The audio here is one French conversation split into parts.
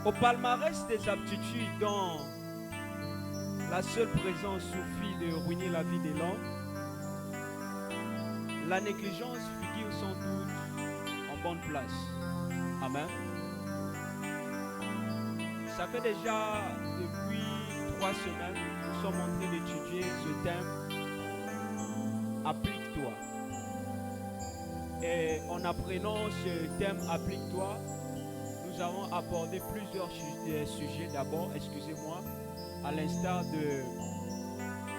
Au palmarès des aptitudes dont la seule présence suffit de ruiner la vie des l'homme, la négligence figure sans doute en bonne place. Amen. Ça fait déjà depuis 3 semaines que nous sommes en train d'étudier ce thème. Applique-toi. Et en apprenant ce thème Applique-toi, nous avons abordé plusieurs sujets. D'abord, excusez-moi, à l'instar de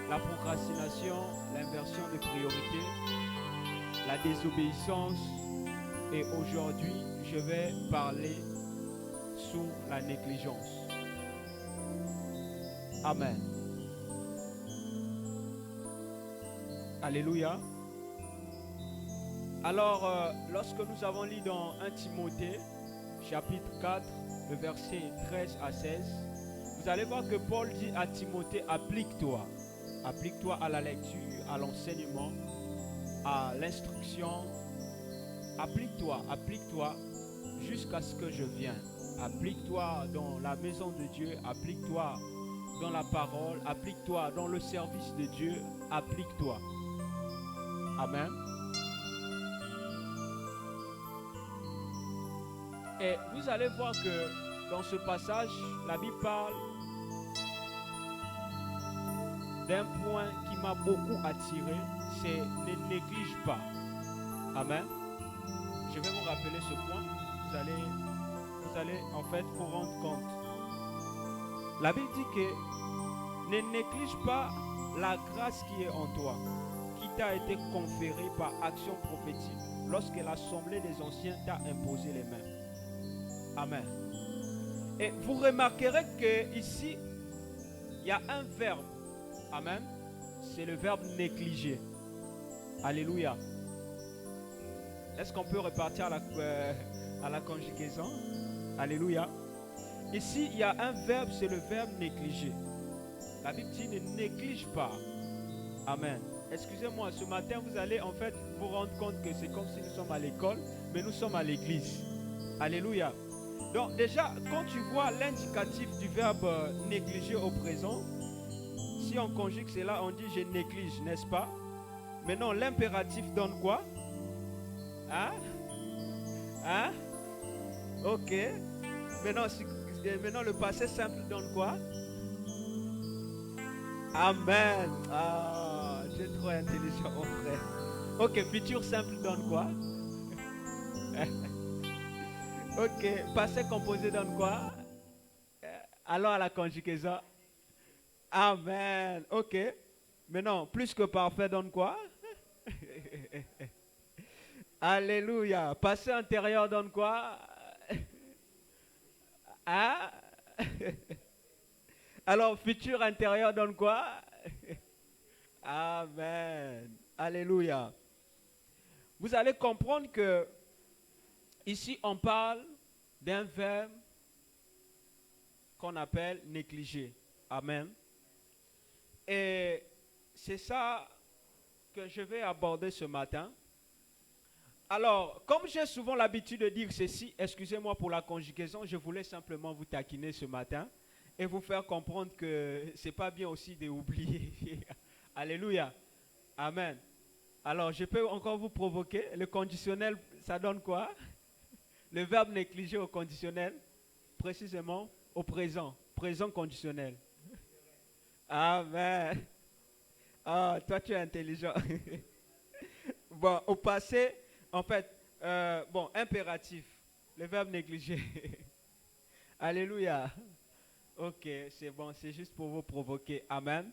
la procrastination, l'inversion de priorité, la désobéissance. Et aujourd'hui, je vais parler sur la négligence. Amen. Alléluia. Alors, lorsque nous avons lu dans 1 Timothée, chapitre 4, le verset 13 à 16, vous allez voir que Paul dit à Timothée, applique-toi. Applique-toi à la lecture, à l'enseignement, à l'instruction. Applique-toi jusqu'à ce que je vienne. Applique-toi dans la maison de Dieu, applique-toi dans la parole, applique-toi dans le service de Dieu, applique-toi. Amen. Et vous allez voir que dans ce passage, la Bible parle d'un point qui m'a beaucoup attiré, c'est ne néglige pas. Amen. Je vais vous rappeler ce point. Vous allez en fait vous rendre compte. La Bible dit que ne néglige pas la grâce qui est en toi, qui t'a été conférée par action prophétique lorsque l'assemblée des anciens t'a imposé les mains. Amen. Et vous remarquerez que ici, il y a un verbe. Amen. C'est le verbe négliger. Alléluia. Est-ce qu'on peut repartir à la conjugaison? Alléluia. Ici, il y a un verbe, c'est le verbe négliger. La Bible dit ne néglige pas. Amen. Excusez-moi, ce matin, vous allez en fait vous rendre compte que c'est comme si nous sommes à l'école, mais nous sommes à l'église. Alléluia. Donc déjà, quand tu vois l'indicatif du verbe négliger au présent, si on conjugue cela, on dit je néglige, n'est-ce pas? Maintenant, l'impératif donne quoi? Hein? Hein? Ok. Maintenant, le passé simple donne quoi? Amen. Ah, j'ai trop intelligent, mon frère. Ok, futur simple donne quoi? Ok, passé composé donne quoi? Alors à la conjugaison. Amen. Ok. Maintenant, plus que parfait donne quoi? Alléluia. Passé antérieur donne quoi? Hein? Alors, futur intérieur donne quoi? Amen. Alléluia. Vous allez comprendre que ici, on parle d'un verbe qu'on appelle négliger. Amen. Et c'est ça que je vais aborder ce matin. Alors, comme j'ai souvent l'habitude de dire ceci, excusez-moi pour la conjugaison, je voulais simplement vous taquiner ce matin et vous faire comprendre que ce n'est pas bien aussi d'oublier. Alléluia. Amen. Alors, je peux encore vous provoquer. Le conditionnel, ça donne quoi? Le verbe négliger au conditionnel, précisément au présent. Présent conditionnel. Amen. Ah, toi, tu es intelligent. Bon, au passé, en fait, impératif. Le verbe négliger. Alléluia. Ok, c'est bon, c'est juste pour vous provoquer. Amen.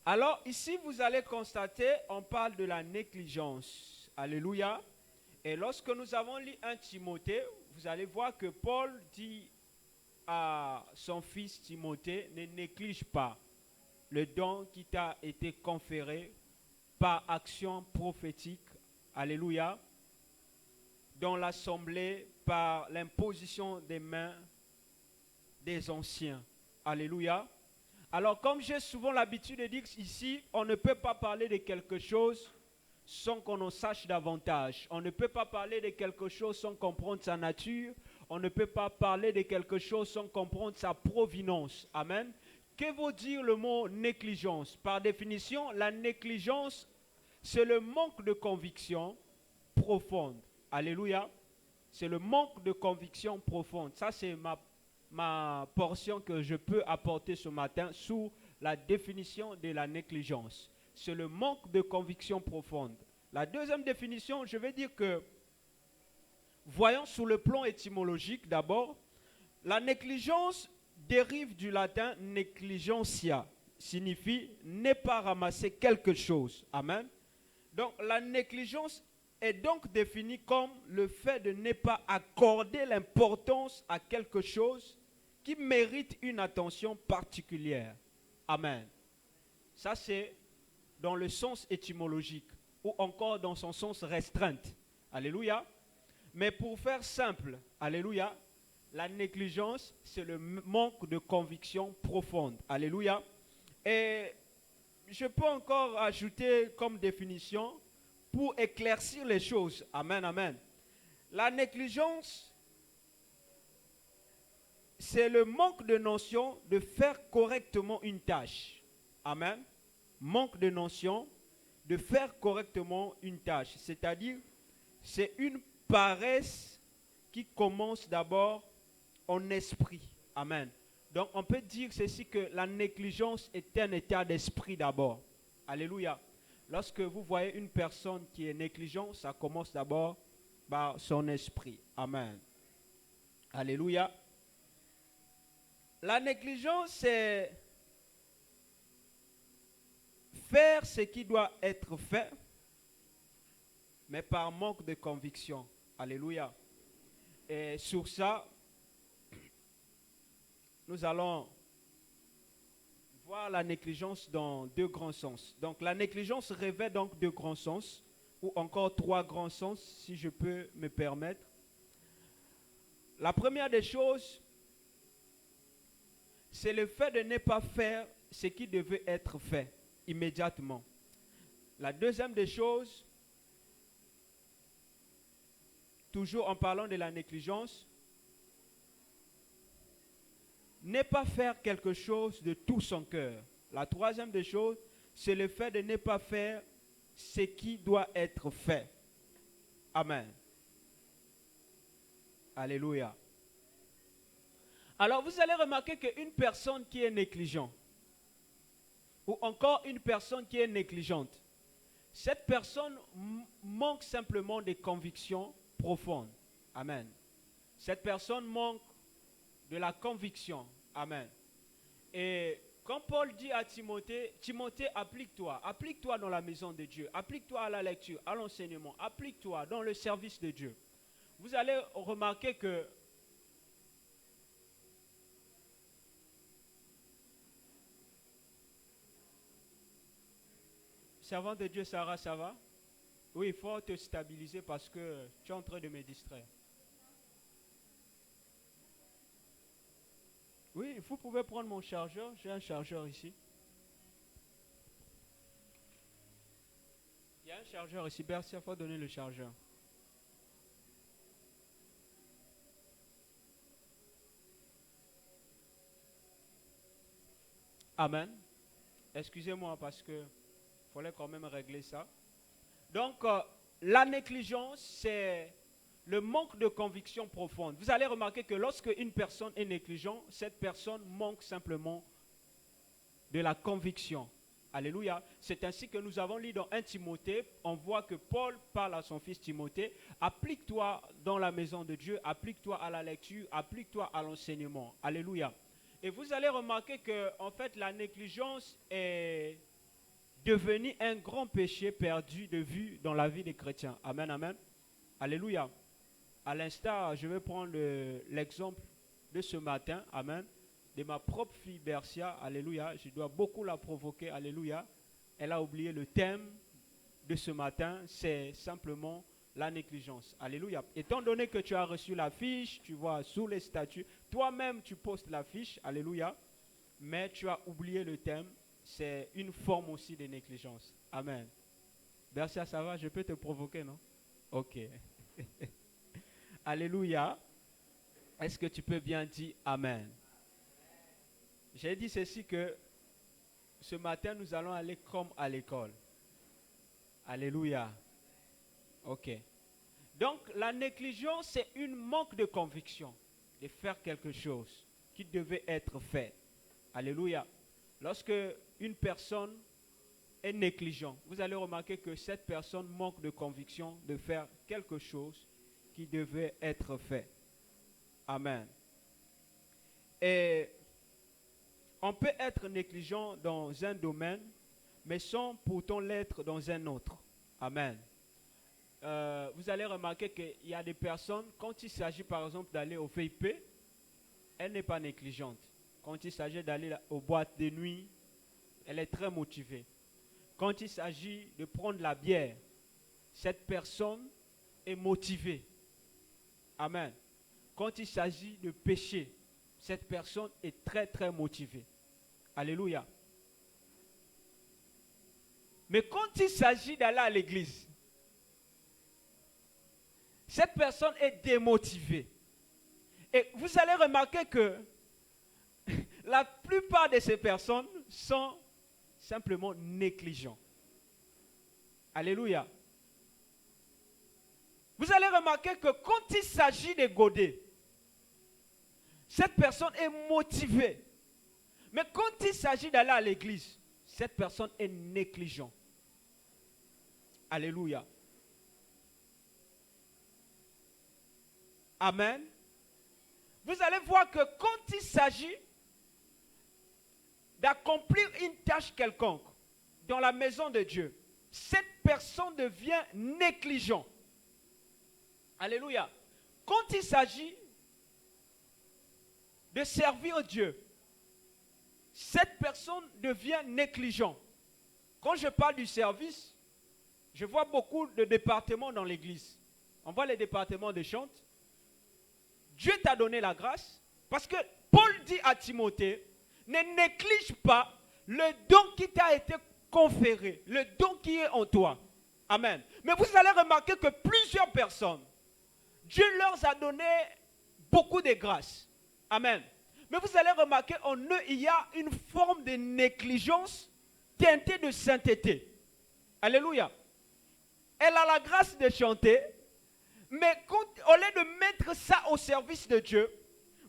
Alors, ici, vous allez constater, on parle de la négligence. Alléluia. Et lorsque nous avons lu 1 Timothée, vous allez voir que Paul dit à son fils Timothée, ne néglige pas le don qui t'a été conféré par action prophétique. Alléluia. Dans l'assemblée par l'imposition des mains des anciens. Alléluia. Alors, comme j'ai souvent l'habitude de dire ici, on ne peut pas parler de quelque chose sans qu'on en sache davantage. On ne peut pas parler de quelque chose sans comprendre sa nature. On ne peut pas parler de quelque chose sans comprendre sa provenance. Amen. Que veut dire le mot négligence? Par définition, la négligence, c'est le manque de conviction profonde. Alléluia. C'est le manque de conviction profonde. Ça, c'est ma portion que je peux apporter ce matin sous la définition de la négligence. C'est le manque de conviction profonde. La deuxième définition, je vais dire que, voyons sous le plan étymologique d'abord, la négligence dérive du latin negligentia, signifie ne pas ramasser quelque chose. Amen. Donc la négligence est donc définie comme le fait de ne pas accorder l'importance à quelque chose qui mérite une attention particulière. Amen. Ça c'est dans le sens étymologique ou encore dans son sens restreint. Alléluia. Mais pour faire simple, alléluia, la négligence, c'est le manque de conviction profonde. Alléluia. Et je peux encore ajouter comme définition pour éclaircir les choses. Amen, amen. La négligence, c'est le manque de notion de faire correctement une tâche. Amen. Manque de notion de faire correctement une tâche. C'est-à-dire, c'est une paresse qui commence d'abord en esprit. Amen. Donc, on peut dire ceci que la négligence est un état d'esprit d'abord. Alléluia. Lorsque vous voyez une personne qui est négligente, ça commence d'abord par son esprit. Amen. Alléluia. La négligence, c'est faire ce qui doit être fait, mais par manque de conviction. Alléluia. Et sur ça, nous allons voir la négligence dans deux grands sens. Donc la négligence revêt donc deux grands sens, ou encore trois grands sens, si je peux me permettre. La première des choses, c'est le fait de ne pas faire ce qui devait être fait immédiatement. La deuxième des choses, toujours en parlant de la négligence, ne pas faire quelque chose de tout son cœur. La troisième des choses, c'est le fait de ne pas faire ce qui doit être fait. Amen. Alléluia. Alors vous allez remarquer qu'une personne qui est négligente, ou encore une personne qui est négligente, cette personne manque simplement de convictions profondes. Amen. Cette personne manque de la conviction. Amen. Et quand Paul dit à Timothée, Timothée, applique-toi. Applique-toi dans la maison de Dieu. Applique-toi à la lecture, à l'enseignement. Applique-toi dans le service de Dieu. Vous allez remarquer que servant de Dieu, Sarah, ça va? Oui, il faut te stabiliser parce que tu es en train de me distraire. Oui, vous pouvez prendre mon chargeur. J'ai un chargeur ici. Il y a un chargeur ici. Bercia, il faut donner le chargeur. Amen. Excusez-moi parce que fallait quand même régler ça. Donc, la négligence, c'est le manque de conviction profonde. Vous allez remarquer que lorsque une personne est négligente, cette personne manque simplement de la conviction. Alléluia. C'est ainsi que nous avons lu dans 1 Timothée, on voit que Paul parle à son fils Timothée, applique-toi dans la maison de Dieu, applique-toi à la lecture, applique-toi à l'enseignement. Alléluia. Et vous allez remarquer que, en fait, la négligence est devenu un grand péché perdu de vue dans la vie des chrétiens. Amen, amen. Alléluia. À l'instar, je vais prendre l'exemple de ce matin, amen, de ma propre fille Bercia, alléluia. Je dois beaucoup la provoquer, alléluia. Elle a oublié le thème de ce matin, c'est simplement la négligence. Alléluia. Étant donné que tu as reçu la fiche, tu vois, sous les statuts, toi-même tu postes la fiche, alléluia, mais tu as oublié le thème. C'est une forme aussi de négligence. Amen. Bercia, ça va? Je peux te provoquer, non? Ok. Alléluia. Est-ce que tu peux bien dire Amen? J'ai dit ceci que ce matin, nous allons aller comme à l'école. Alléluia. Ok. Donc, la négligence, c'est une manque de conviction de faire quelque chose qui devait être fait. Alléluia. Lorsque une personne est négligente, vous allez remarquer que cette personne manque de conviction de faire quelque chose qui devait être fait. Amen. Et on peut être négligent dans un domaine, mais sans pourtant l'être dans un autre. Amen. Vous allez remarquer qu'il y a des personnes, quand il s'agit par exemple d'aller au VIP, elle n'est pas négligente. Quand il s'agit d'aller aux boîtes de nuit, elle est très motivée. Quand il s'agit de prendre la bière, cette personne est motivée. Amen. Quand il s'agit de pécher, cette personne est très très motivée. Alléluia. Mais quand il s'agit d'aller à l'église, cette personne est démotivée. Et vous allez remarquer que la plupart de ces personnes sont simplement négligents. Alléluia. Vous allez remarquer que quand il s'agit de goder, cette personne est motivée. Mais quand il s'agit d'aller à l'église, cette personne est négligente. Alléluia. Amen. Vous allez voir que quand il s'agit d'accomplir une tâche quelconque dans la maison de Dieu, cette personne devient négligente. Alléluia. Quand il s'agit de servir Dieu, cette personne devient négligente. Quand je parle du service, je vois beaucoup de départements dans l'église. On voit les départements de chant. Dieu t'a donné la grâce parce que Paul dit à Timothée, ne néglige pas le don qui t'a été conféré, le don qui est en toi. Amen. Mais vous allez remarquer que plusieurs personnes, Dieu leur a donné beaucoup de grâce. Amen. Mais vous allez remarquer en eux, il y a une forme de négligence teintée de sainteté. Alléluia. Elle a la grâce de chanter, mais au lieu de mettre ça au service de Dieu,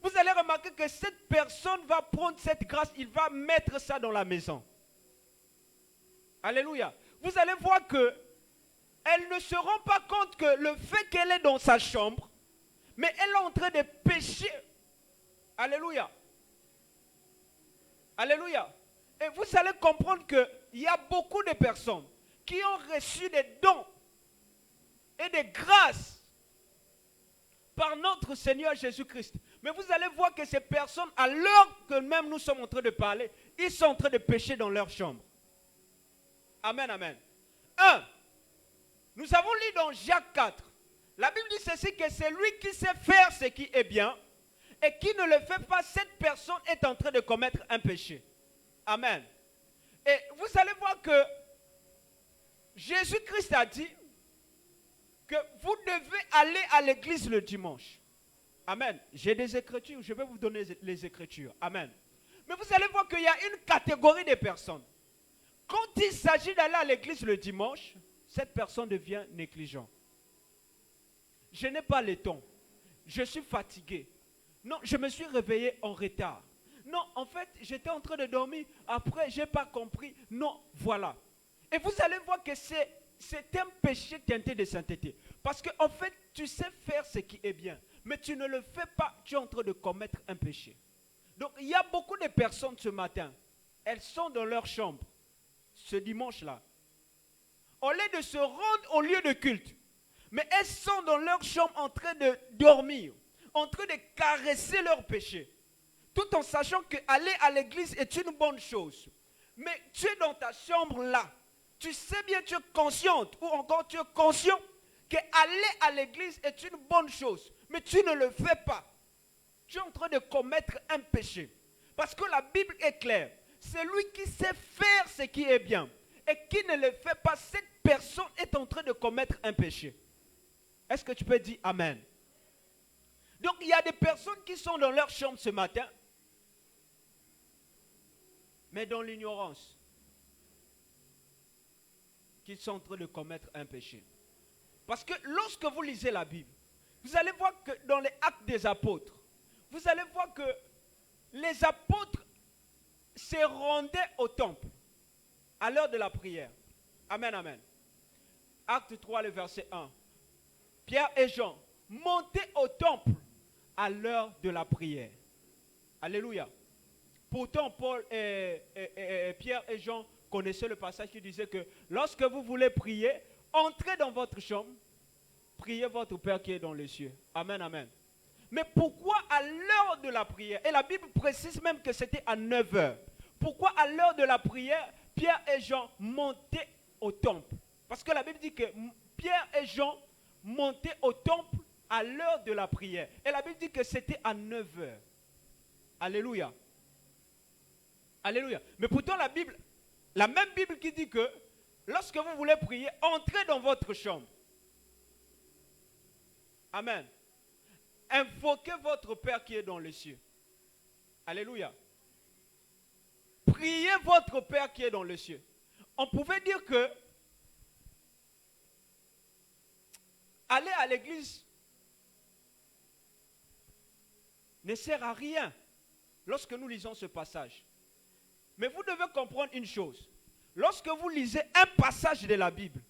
vous allez remarquer que cette personne va prendre cette grâce, il va mettre ça dans la maison. Alléluia. Vous allez voir que elle ne se rend pas compte que le fait qu'elle est dans sa chambre, mais elle est en train de pécher. Alléluia. Alléluia. Et vous allez comprendre qu'il y a beaucoup de personnes qui ont reçu des dons et des grâces par notre Seigneur Jésus-Christ. Mais vous allez voir que ces personnes, à l'heure que même nous sommes en train de parler, ils sont en train de pécher dans leur chambre. Amen, amen. 1. Nous avons lu dans Jacques 4. La Bible dit ceci, que c'est lui qui sait faire ce qui est bien et qui ne le fait pas, cette personne est en train de commettre un péché. Amen. Et vous allez voir que Jésus-Christ a dit que vous devez aller à l'église le dimanche. Amen. J'ai des écritures, je vais vous donner les écritures. Amen. Mais vous allez voir qu'il y a une catégorie de personnes. Quand il s'agit d'aller à l'église le dimanche, cette personne devient négligente. Je n'ai pas le temps. Je suis fatigué. Non, je me suis réveillé en retard. Non, en fait, j'étais en train de dormir. Après, je n'ai pas compris. Non, voilà. Et vous allez voir que c'est un péché teinté de sainteté. Parce qu'en fait, tu sais faire ce qui est bien. Mais tu ne le fais pas, tu es en train de commettre un péché. Donc, il y a beaucoup de personnes ce matin. Elles sont dans leur chambre, ce dimanche-là. Au lieu de se rendre au lieu de culte. Mais elles sont dans leur chambre en train de dormir. En train de caresser leur péché. Tout en sachant qu'aller à l'église est une bonne chose. Mais tu es dans ta chambre là. Tu sais bien, tu es consciente. Ou encore tu es conscient qu'aller à l'église est une bonne chose. Mais tu ne le fais pas. Tu es en train de commettre un péché. Parce que la Bible est claire. C'est lui qui sait faire ce qui est bien. Et qui ne le fait pas, cette personne est en train de commettre un péché. Est-ce que tu peux dire Amen? Donc il y a des personnes qui sont dans leur chambre ce matin, mais dans l'ignorance, qu'ils sont en train de commettre un péché. Parce que lorsque vous lisez la Bible, vous allez voir que dans les Actes des Apôtres, vous allez voir que les apôtres se rendaient au temple à l'heure de la prière. Amen, amen. Acte 3, le verset 1. Pierre et Jean montaient au temple à l'heure de la prière. Alléluia. Pourtant, Pierre et Jean connaissaient le passage qui disait que lorsque vous voulez prier, entrez dans votre chambre, priez votre Père qui est dans les cieux. Amen, amen. Mais pourquoi à l'heure de la prière? Et la Bible précise même que c'était à 9 heures. Pourquoi à l'heure de la prière, Pierre et Jean montaient au temple? Parce que la Bible dit que Pierre et Jean montaient au temple à l'heure de la prière. Et la Bible dit que c'était à 9 heures. Alléluia. Alléluia. Mais pourtant la Bible, la même Bible qui dit que lorsque vous voulez prier, entrez dans votre chambre. Amen. Invoquez votre Père qui est dans les cieux. Alléluia. Priez votre Père qui est dans les cieux. On pouvait dire que aller à l'église ne sert à rien lorsque nous lisons ce passage. Mais vous devez comprendre une chose. Lorsque vous lisez un passage de la Bible,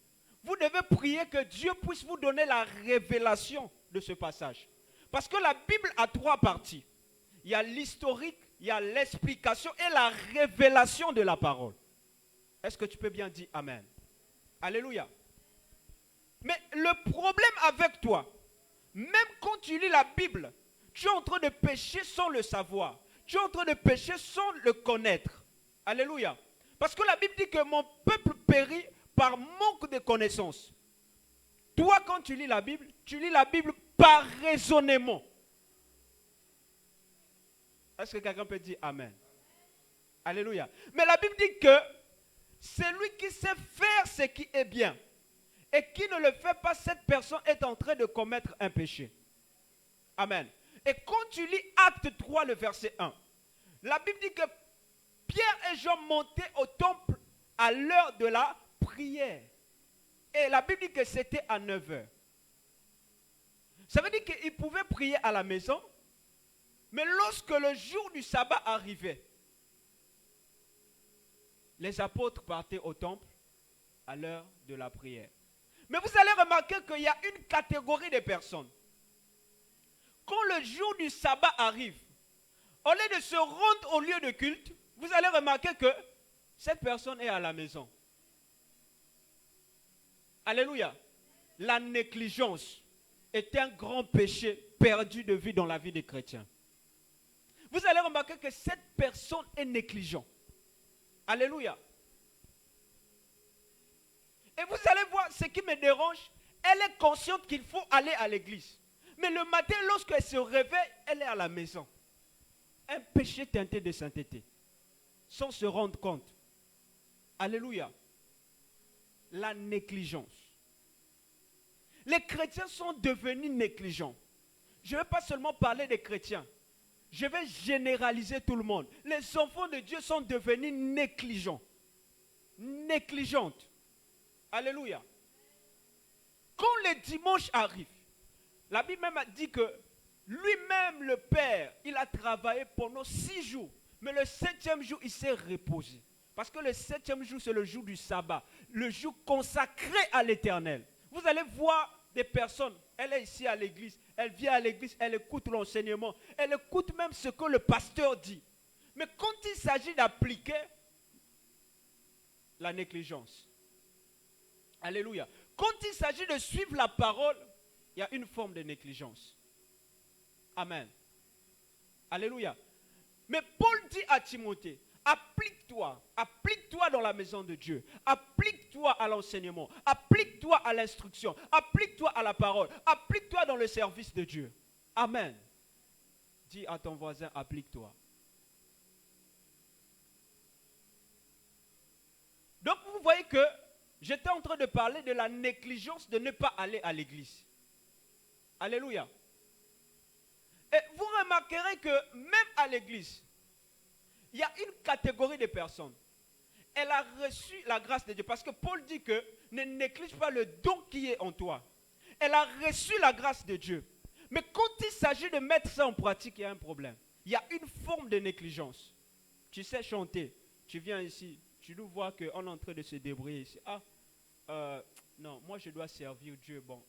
vous devez prier que Dieu puisse vous donner la révélation de ce passage. Parce que la Bible a 3 parties. Il y a l'historique, il y a l'explication et la révélation de la parole. Est-ce que tu peux bien dire Amen? Alléluia. Mais le problème avec toi, même quand tu lis la Bible, tu es en train de pécher sans le savoir. Tu es en train de pécher sans le connaître. Alléluia. Parce que la Bible dit que mon peuple périt par manque de connaissance. Toi, quand tu lis la Bible par raisonnement. Est-ce que quelqu'un peut dire Amen? Alléluia. Mais la Bible dit que celui qui sait faire ce qui est bien et qui ne le fait pas, cette personne est en train de commettre un péché. Amen. Et quand tu lis Acte 3, le verset 1, la Bible dit que Pierre et Jean montaient au temple à l'heure de la prière. Et la Bible dit que c'était à 9 heures. Ça veut dire qu'ils pouvaient prier à la maison, mais lorsque le jour du sabbat arrivait, les apôtres partaient au temple à l'heure de la prière. Mais vous allez remarquer qu'il y a une catégorie de personnes. Quand le jour du sabbat arrive, au lieu de se rendre au lieu de culte, vous allez remarquer que cette personne est à la maison. Alléluia. La négligence est un grand péché perdu de vue dans la vie des chrétiens. Vous allez remarquer que cette personne est négligente. Alléluia. Et vous allez voir, ce qui me dérange, elle est consciente qu'il faut aller à l'église. Mais le matin, lorsqu'elle se réveille, elle est à la maison. Un péché teinté de sainteté. Sans se rendre compte. Alléluia. La négligence. Les chrétiens sont devenus négligents. Je ne vais pas seulement parler des chrétiens. Je vais généraliser tout le monde. Les enfants de Dieu sont devenus négligents. Négligentes. Alléluia. Quand le dimanche arrive, la Bible même a dit que lui-même, le Père, il a travaillé pendant 6 jours. Mais le 7e jour, il s'est reposé. Parce que le 7e jour, c'est le jour du sabbat. Le jour consacré à l'Éternel. Vous allez voir des personnes, elle est ici à l'église, elle vient à l'église, elle écoute l'enseignement, elle écoute même ce que le pasteur dit. Mais quand il s'agit d'appliquer, la négligence. Alléluia. Quand il s'agit de suivre la parole, il y a une forme de négligence. Amen. Alléluia. Mais Paul dit à Timothée, applique-toi dans la maison de Dieu, applique-toi à l'enseignement, applique-toi à l'instruction, applique-toi à la parole, applique-toi dans le service de Dieu. Amen. Dis à ton voisin, applique-toi. Donc vous voyez que j'étais en train de parler de la négligence de ne pas aller à l'église. Alléluia. remarquerez que même à l'église, il y a une catégorie de personnes. Elle a reçu la grâce de Dieu. Parce que Paul dit que ne néglige pas le don qui est en toi. Elle a reçu la grâce de Dieu. Mais quand il s'agit de mettre ça en pratique, il y a un problème. Il y a une forme de négligence. Tu sais chanter. Tu viens ici. Tu nous vois qu'on est en train de se débrouiller ici. Non, moi je dois servir Dieu. Bon,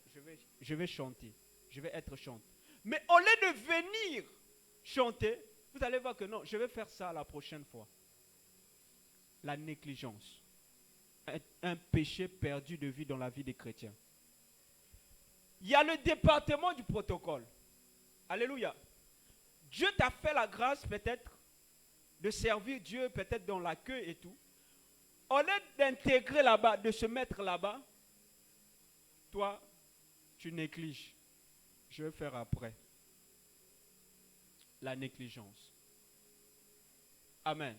je vais chanter. Je vais être chanteur. Mais au lieu de venir chanter, vous allez voir que non, je vais faire ça la prochaine fois. La négligence. Un péché perdu de vue dans la vie des chrétiens. Il y a le département du protocole. Alléluia. Dieu t'a fait la grâce peut-être de servir Dieu peut-être dans l'accueil et tout. Au lieu d'intégrer là-bas, de se mettre là-bas, toi, tu négliges. Je vais faire après. La négligence. Amen.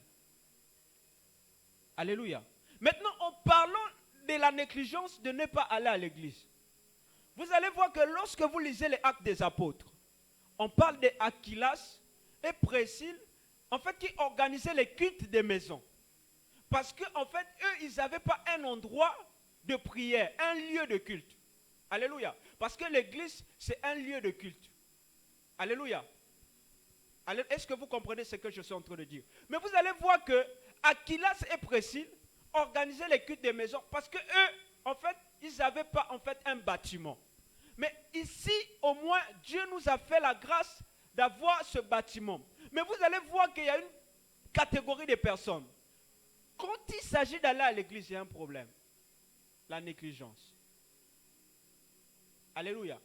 Alléluia. Maintenant, en parlant de la négligence de ne pas aller à l'église, vous allez voir que lorsque vous lisez les Actes des Apôtres, on parle d'Aquilas et Priscille, en fait, qui organisaient les cultes des maisons. Parce qu'en fait, eux, ils n'avaient pas un endroit de prière, un lieu de culte. Alléluia. Parce que l'église, c'est un lieu de culte. Alléluia. Est-ce que vous comprenez ce que je suis en train de dire? Mais vous allez voir que Aquilas et Priscille organisaient les cultes des maisons parce que eux, en fait, ils n'avaient pas en fait un bâtiment. Mais ici, au moins, Dieu nous a fait la grâce d'avoir ce bâtiment. Mais vous allez voir qu'il y a une catégorie de personnes. Quand il s'agit d'aller à l'église, il y a un problème. La négligence. Alléluia.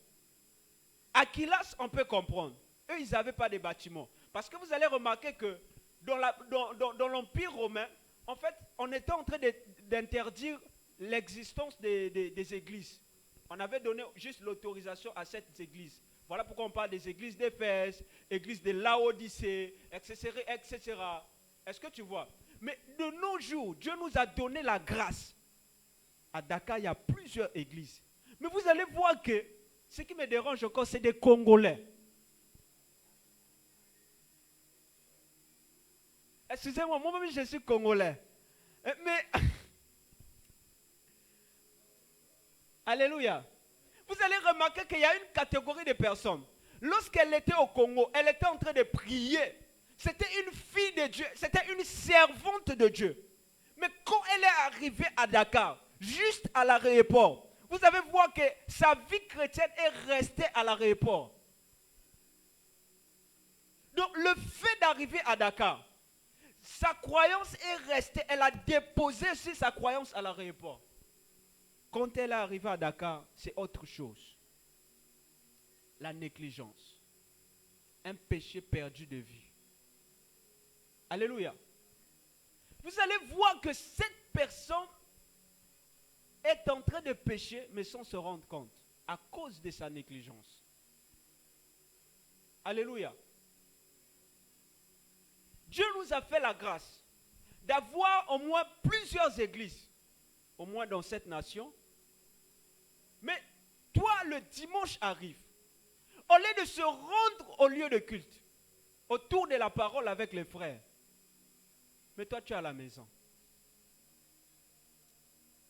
Aquilas, on peut comprendre. Eux, ils n'avaient pas de bâtiment. Parce que vous allez remarquer que dans l'Empire romain, en fait, on était en train d'interdire l'existence des églises. On avait donné juste l'autorisation à cette église. Voilà pourquoi on parle des églises d'Éphèse, églises de Laodicée, etc., etc. Est-ce que tu vois? Mais de nos jours, Dieu nous a donné la grâce. À Dakar, il y a plusieurs églises. Mais vous allez voir que ce qui me dérange encore, c'est des Congolais. Excusez-moi, moi-même je suis Congolais. Mais, alléluia. Vous allez remarquer qu'il y a une catégorie de personnes. Lorsqu'elle était au Congo, elle était en train de prier. C'était une fille de Dieu, c'était une servante de Dieu. Mais quand elle est arrivée à Dakar, juste à l'aéroport, vous allez voir que sa vie chrétienne est restée à l'aéroport. Donc le fait d'arriver à Dakar, sa croyance est restée, elle a déposé aussi sa croyance à l'aéroport. Quand elle est arrivée à Dakar, c'est autre chose. La négligence. Un péché perdu de vue. Alléluia. Vous allez voir que cette personne est en train de pécher, mais sans se rendre compte, à cause de sa négligence. Alléluia. Dieu nous a fait la grâce d'avoir au moins plusieurs églises, au moins dans cette nation. Mais toi, le dimanche arrive. Au lieu de se rendre au lieu de culte, autour de la parole avec les frères, mais toi, tu es à la maison.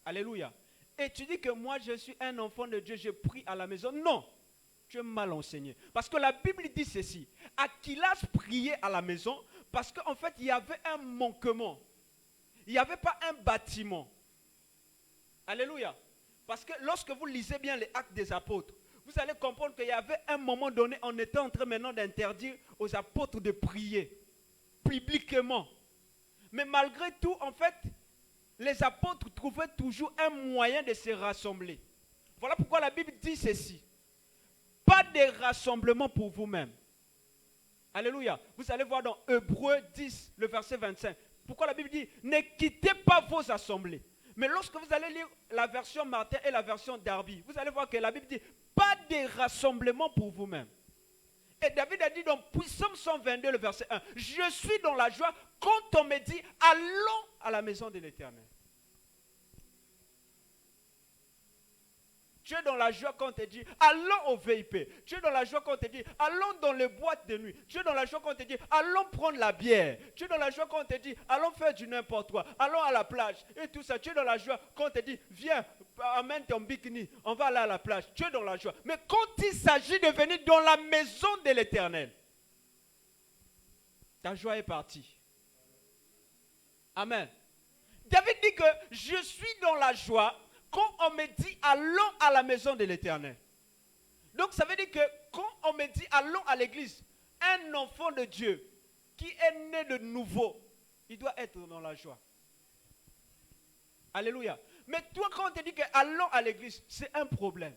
Alléluia. Et tu dis que moi, je suis un enfant de Dieu, je prie à la maison. Non, tu es mal enseigné. Parce que la Bible dit ceci. Aquilas priait à la maison parce qu'en fait, il y avait un manquement. Il n'y avait pas un bâtiment. Alléluia. Parce que lorsque vous lisez bien les Actes des Apôtres, vous allez comprendre qu'il y avait un moment donné, on était en train maintenant d'interdire aux apôtres de prier publiquement. Mais malgré tout, en fait, les apôtres trouvaient toujours un moyen de se rassembler. Voilà pourquoi la Bible dit ceci. Pas de rassemblement pour vous-même. Alléluia. Vous allez voir dans Hébreux 10, le verset 25. Pourquoi la Bible dit, ne quittez pas vos assemblées. Mais lorsque vous allez lire la version Martin et la version Darby, vous allez voir que la Bible dit, pas de rassemblement pour vous-même. Et David a dit dans Psaume 122, le verset 1, je suis dans la joie quand on me dit, allons à la maison de l'Éternel. Tu es dans la joie quand on te dit, allons au VIP. Tu es dans la joie quand on te dit, allons dans les boîtes de nuit. Tu es dans la joie quand on te dit, allons prendre la bière. Tu es dans la joie quand on te dit, allons faire du n'importe quoi. Allons à la plage. Et tout ça. Tu es dans la joie quand on te dit, viens, amène ton bikini. On va aller à la plage. Tu es dans la joie. Mais quand il s'agit de venir dans la maison de l'Éternel, ta joie est partie. Amen. David dit que je suis dans la joie quand on me dit allons à la maison de l'Éternel. Donc ça veut dire que quand on me dit allons à l'église, un enfant de Dieu qui est né de nouveau, il doit être dans la joie. Alléluia. Mais toi quand on te dit que allons à l'église, c'est un problème.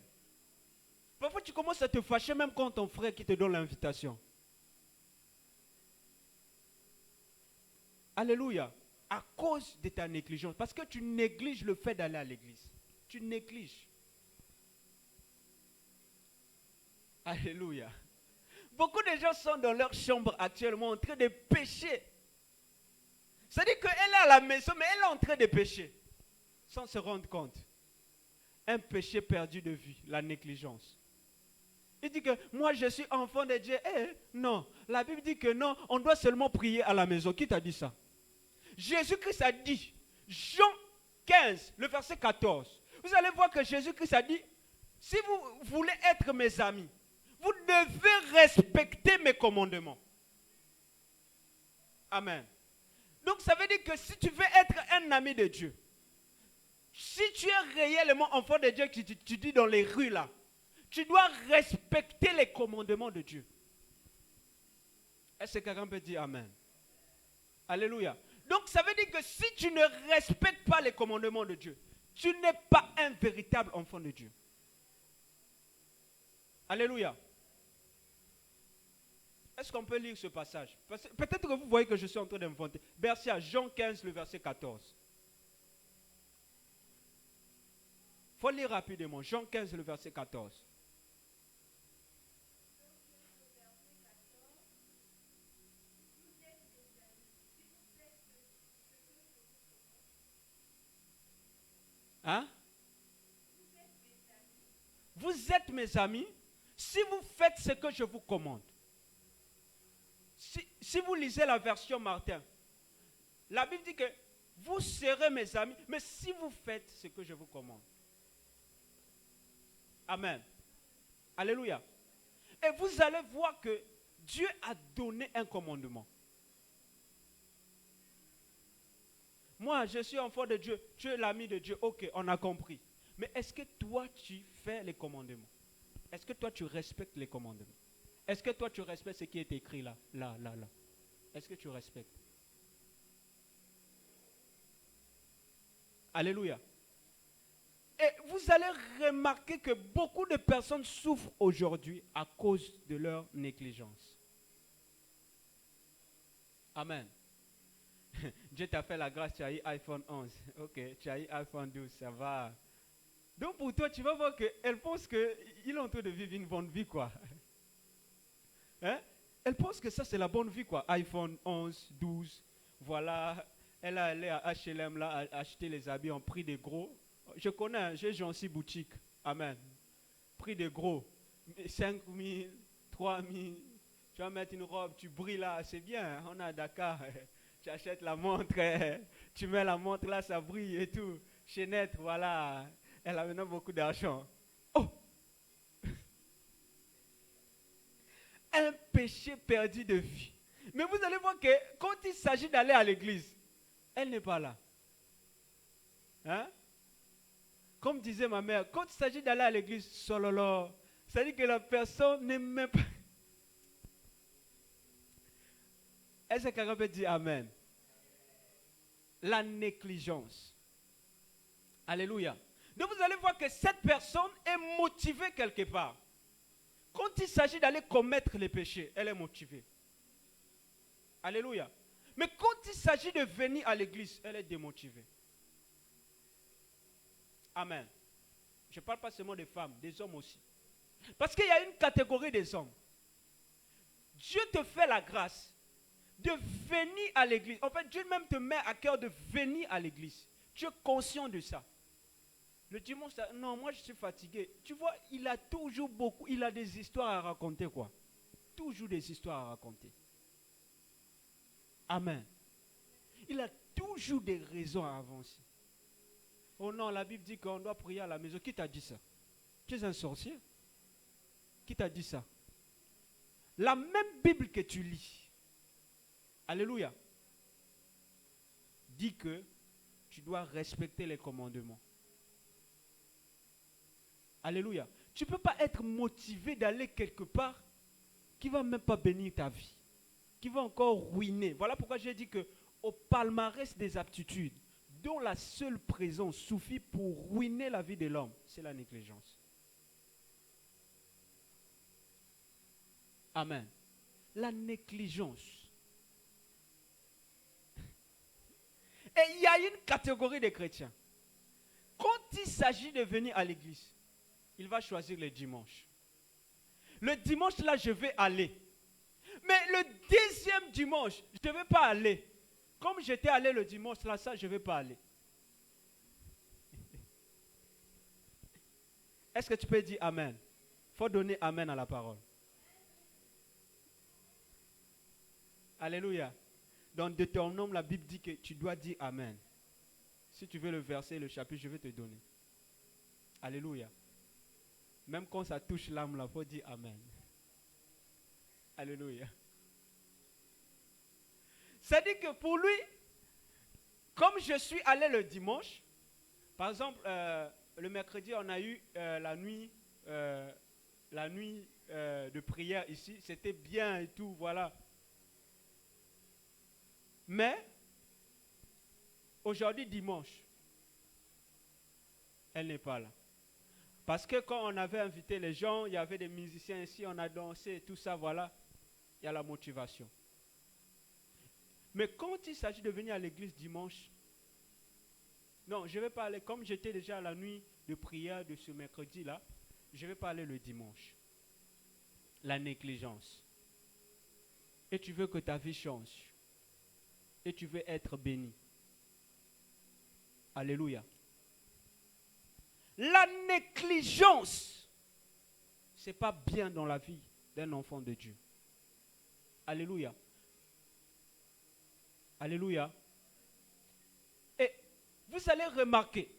Parfois tu commences à te fâcher même quand ton frère qui te donne l'invitation. Alléluia. À cause de ta négligence. Parce que tu négliges le fait d'aller à l'église. Tu négliges. Alléluia. Beaucoup de gens sont dans leur chambre actuellement en train de pécher. C'est-à-dire qu'elle est à la maison, mais elle est en train de pécher. Sans se rendre compte. Un péché perdu de vue, la négligence. Il dit que moi je suis enfant de Dieu. Non, la Bible dit que non, on doit seulement prier à la maison. Qui t'a dit ça? Jésus-Christ a dit, Jean 15, le verset 14. Vous allez voir que Jésus-Christ a dit, si vous voulez être mes amis, vous devez respecter mes commandements. Amen. Donc ça veut dire que si tu veux être un ami de Dieu, si tu es réellement enfant de Dieu, tu dis dans les rues là, tu dois respecter les commandements de Dieu. Est-ce que quelqu'un peut dire Amen? Alléluia. Donc ça veut dire que si tu ne respectes pas les commandements de Dieu, tu n'es pas un véritable enfant de Dieu. Alléluia. Est-ce qu'on peut lire ce passage? Peut-être que vous voyez que je suis en train d'inventer. Merci à Jean 15, le verset 14. Il faut lire rapidement. Jean 15, le verset 14. Hein? Vous êtes mes amis si vous faites ce que je vous commande. Si vous lisez la version Martin, la Bible dit que vous serez mes amis, mais si vous faites ce que je vous commande. Amen. Alléluia. Et vous allez voir que Dieu a donné un commandement. Moi, je suis enfant de Dieu, tu es l'ami de Dieu, ok, on a compris. Mais est-ce que toi, tu fais les commandements? Est-ce que toi, tu respectes les commandements? Est-ce que toi, tu respectes ce qui est écrit là? Est-ce que tu respectes? Alléluia. Et vous allez remarquer que beaucoup de personnes souffrent aujourd'hui à cause de leur négligence. Amen. Dieu t'a fait la grâce, tu as eu iPhone 11. Ok, tu as eu iPhone 12, ça va. Donc pour toi, tu vas voir qu'elle pense qu'il est en train de vivre une bonne vie, quoi. Hein? Elle pense que ça, c'est la bonne vie, quoi. iPhone 11, 12, voilà. Elle est allée à H&M, là, acheter les habits en prix de gros. Je connais, j'ai Jancy Boutique. Amen. Prix de gros. 5 000, 3 000. Tu vas mettre une robe, tu brilles là, c'est bien. On est à Dakar. Tu achètes la montre, tu mets la montre là, ça brille et tout. Chaînette, voilà. Elle a maintenant beaucoup d'argent. Oh! Un péché perdu de vie. Mais vous allez voir que quand il s'agit d'aller à l'église, elle n'est pas là. Hein? Comme disait ma mère, quand il s'agit d'aller à l'église, sololo, ça dit que la personne n'est même pas. Est-ce que quelqu'un peut dire Amen? La négligence. Alléluia. Donc vous allez voir que cette personne est motivée quelque part. Quand il s'agit d'aller commettre les péchés, elle est motivée. Alléluia. Mais quand il s'agit de venir à l'église, elle est démotivée. Amen. Je ne parle pas seulement des femmes, des hommes aussi. Parce qu'il y a une catégorie des hommes. Dieu te fait la grâce de venir à l'église. En fait, Dieu même te met à cœur de venir à l'église. Tu es conscient de ça. Le dimanche, non, moi je suis fatigué. Tu vois, il a toujours beaucoup, il a des histoires à raconter, quoi. Toujours des histoires à raconter. Amen. Il a toujours des raisons à avancer. Oh non, la Bible dit qu'on doit prier à la maison. Qui t'a dit ça? Tu es un sorcier? Qui t'a dit ça? La même Bible que tu lis, alléluia, dit que tu dois respecter les commandements. Alléluia. Tu ne peux pas être motivé d'aller quelque part qui ne va même pas bénir ta vie, qui va encore ruiner. Voilà pourquoi j'ai dit que au palmarès des aptitudes, dont la seule présence suffit pour ruiner la vie de l'homme, c'est la négligence. Amen. La négligence. Et il y a une catégorie de chrétiens. Quand il s'agit de venir à l'église, il va choisir le dimanche. Le dimanche, là, je vais aller. Mais le deuxième dimanche, je ne vais pas aller. Comme j'étais allé le dimanche, là, ça, je ne vais pas aller. Est-ce que tu peux dire Amen? Il faut donner Amen à la parole. Alléluia. Dans Deutéronome, la Bible dit que tu dois dire Amen. Si tu veux le verset, le chapitre, je vais te donner. Alléluia. Même quand ça touche l'âme, il faut dire Amen. Alléluia. C'est-à-dire que pour lui, comme je suis allé le dimanche, par exemple, le mercredi, on a eu la nuit de prière ici. C'était bien et tout, voilà. Mais, aujourd'hui, dimanche, elle n'est pas là. Parce que quand on avait invité les gens, il y avait des musiciens ici, on a dansé, tout ça, voilà. Il y a la motivation. Mais quand il s'agit de venir à l'église dimanche, non, je ne vais pas aller, comme j'étais déjà à la nuit de prière de ce mercredi-là, je ne vais pas aller le dimanche. La négligence. Et tu veux que ta vie change. Et tu veux être béni. Alléluia. La négligence, ce n'est pas bien dans la vie d'un enfant de Dieu. Alléluia. Alléluia. Et vous allez remarquer,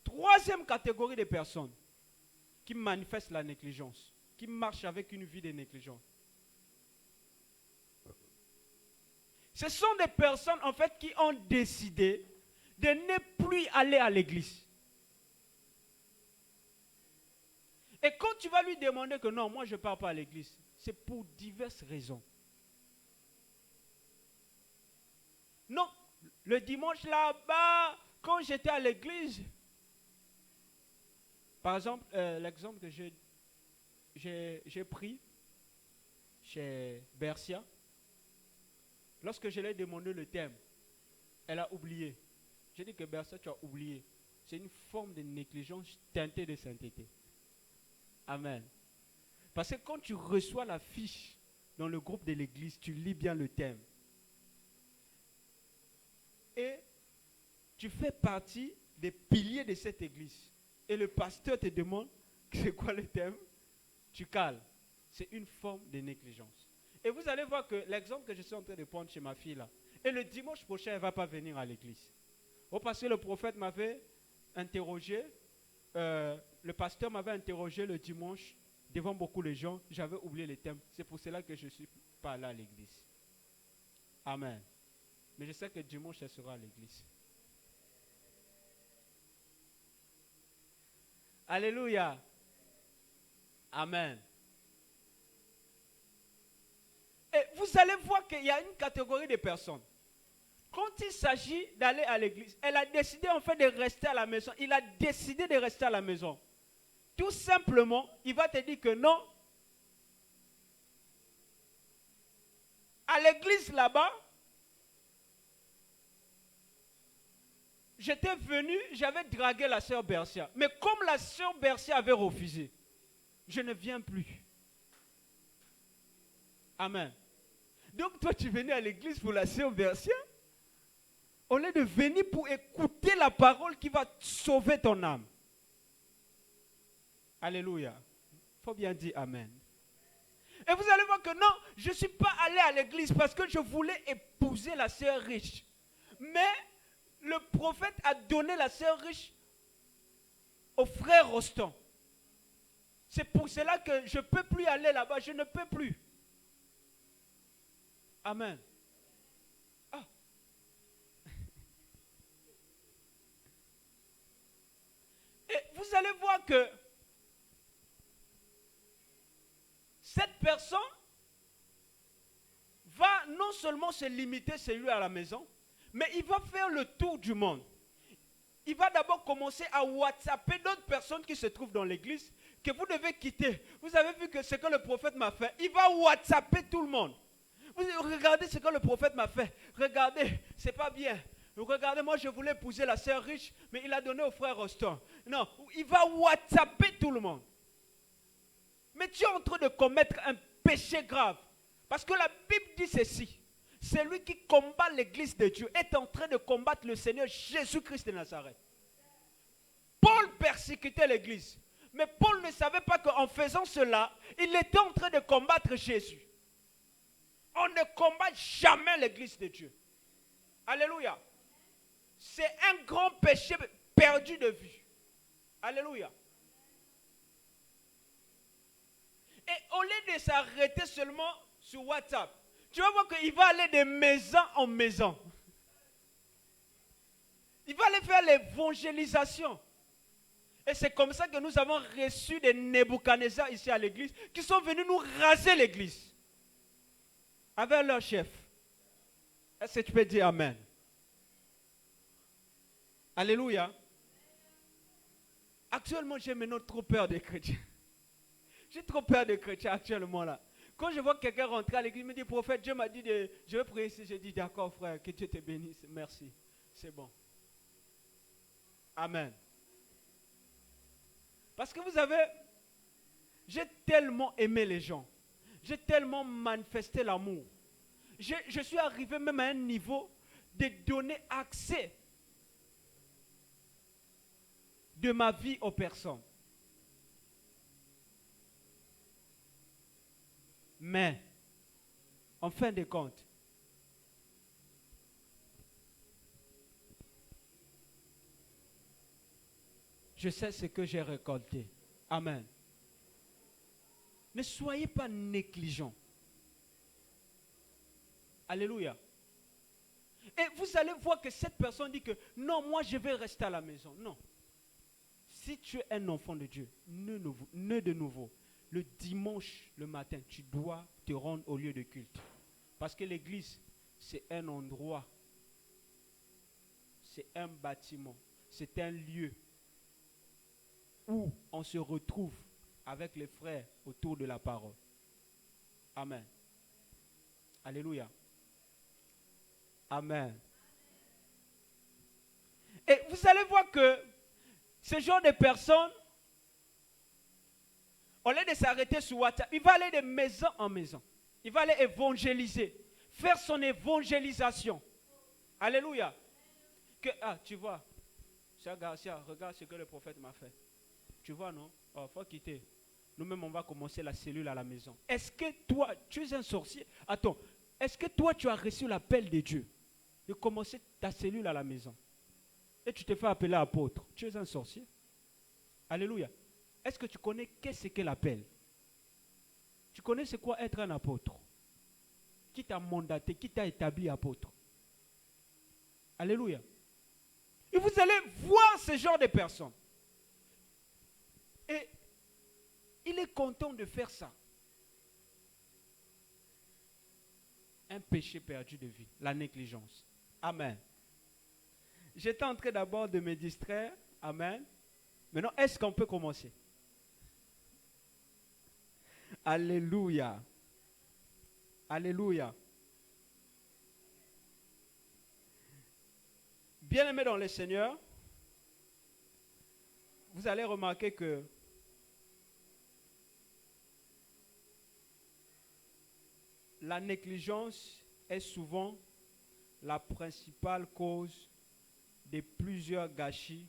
troisième catégorie de personnes qui manifestent la négligence, qui marchent avec une vie de négligence. Ce sont des personnes en fait qui ont décidé de ne plus aller à l'église. Et quand tu vas lui demander que non, moi je ne pars pas à l'église, c'est pour diverses raisons. Non, le dimanche là-bas, quand j'étais à l'église, par exemple, l'exemple que j'ai pris chez Bercia, lorsque je lui ai demandé le thème, elle a oublié. J'ai dit que Bercia, tu as oublié. C'est une forme de négligence teintée de sainteté. Amen. Parce que quand tu reçois la fiche dans le groupe de l'église, tu lis bien le thème. Et tu fais partie des piliers de cette église. Et le pasteur te demande, c'est quoi le thème? Tu cales. C'est une forme de négligence. Et vous allez voir que l'exemple que je suis en train de prendre chez ma fille là, et le dimanche prochain, elle ne va pas venir à l'église. Oh, parce que le prophète m'avait interrogé, le pasteur m'avait interrogé le dimanche devant beaucoup de gens, j'avais oublié les thèmes. C'est pour cela que je ne suis pas là à l'église. Amen. Mais je sais que dimanche, elle sera à l'église. Alléluia. Amen. Et vous allez voir qu'il y a une catégorie de personnes. Quand il s'agit d'aller à l'église, elle a décidé en fait de rester à la maison. Il a décidé de rester à la maison. Tout simplement, il va te dire que non. À l'église là-bas, j'étais venu, j'avais dragué la sœur Bercia. Mais comme la sœur Bercia avait refusé, je ne viens plus. Amen. Donc toi, tu venais à l'église pour la sœur Bercia? Au lieu de venir pour écouter la parole qui va sauver ton âme. Alléluia. Il faut bien dire Amen. Et vous allez voir que non, je ne suis pas allé à l'église parce que je voulais épouser la sœur riche. Mais le prophète a donné la sœur riche au frère Roston. C'est pour cela que je ne peux plus aller là-bas. Je ne peux plus. Amen. Ah. Et vous allez voir que cette personne va non seulement se limiter chez lui à la maison, mais il va faire le tour du monde. Il va d'abord commencer à WhatsApper d'autres personnes qui se trouvent dans l'église que vous devez quitter. Vous avez vu que ce que le prophète m'a fait, il va WhatsApper tout le monde. Vous regardez ce que le prophète m'a fait. Regardez, c'est pas bien. Regardez, moi je voulais épouser la sœur riche, mais il a donné au frère Roston. Non, il va WhatsApper tout le monde. Mais tu es en train de commettre un péché grave. Parce que la Bible dit ceci. Celui qui combat l'église de Dieu est en train de combattre le Seigneur Jésus-Christ de Nazareth. Paul persécutait l'église. Mais Paul ne savait pas qu'en faisant cela, il était en train de combattre Jésus. On ne combat jamais l'église de Dieu. Alléluia. C'est un grand péché perdu de vue. Alléluia. Et au lieu de s'arrêter seulement sur WhatsApp, tu vas voir qu'il va aller de maison en maison. Il va aller faire l'évangélisation. Et c'est comme ça que nous avons reçu des Nebuchadnezzar ici à l'église qui sont venus nous raser l'église. Avec leur chef. Est-ce que tu peux dire Amen? Alléluia. Actuellement, j'ai maintenant trop peur des chrétiens. J'ai trop peur des chrétiens actuellement là. Quand je vois quelqu'un rentrer à l'église, il me dit, prophète, Dieu m'a dit, je vais prier ici. Je dis, d'accord frère, que Dieu te bénisse. Merci. C'est bon. Amen. Parce que vous savez, j'ai tellement aimé les gens. J'ai tellement manifesté l'amour. Je suis arrivé même à un niveau de donner accès de ma vie aux personnes. Mais, en fin de compte, je sais ce que j'ai récolté. Amen. Ne soyez pas négligents. Alléluia. Et vous allez voir que cette personne dit que non, moi je vais rester à la maison. Non. Si tu es un enfant de Dieu, ne de nouveau. Le dimanche, le matin, tu dois te rendre au lieu de culte. Parce que l'église, c'est un endroit, c'est un bâtiment, c'est un lieu où on se retrouve avec les frères autour de la parole. Amen. Alléluia. Amen. Et vous allez voir que ce genre de personnes, au lieu de s'arrêter sur WhatsApp, il va aller de maison en maison. Il va aller évangéliser, faire son évangélisation. Alléluia. Tu vois, cher Garcia, regarde ce que le prophète m'a fait. Tu vois, non? Oh, faut quitter. Nous-mêmes, on va commencer la cellule à la maison. Est-ce que toi, tu es un sorcier? Attends, est-ce que toi, tu as reçu l'appel de Dieu de commencer ta cellule à la maison? Et tu te fais appeler apôtre. Tu es un sorcier? Alléluia. Est-ce que tu connais qu'est-ce qu'est l'appel? Tu connais c'est quoi être un apôtre? Qui t'a mandaté, qui t'a établi apôtre? Alléluia. Et vous allez voir ce genre de personnes. Et il est content de faire ça. Un péché perdu de vie, la négligence. Amen. J'étais en train d'abord de me distraire. Amen. Maintenant, est-ce qu'on peut commencer? Alléluia. Alléluia. Bien-aimés dans le Seigneur, vous allez remarquer que la négligence est souvent la principale cause de plusieurs gâchis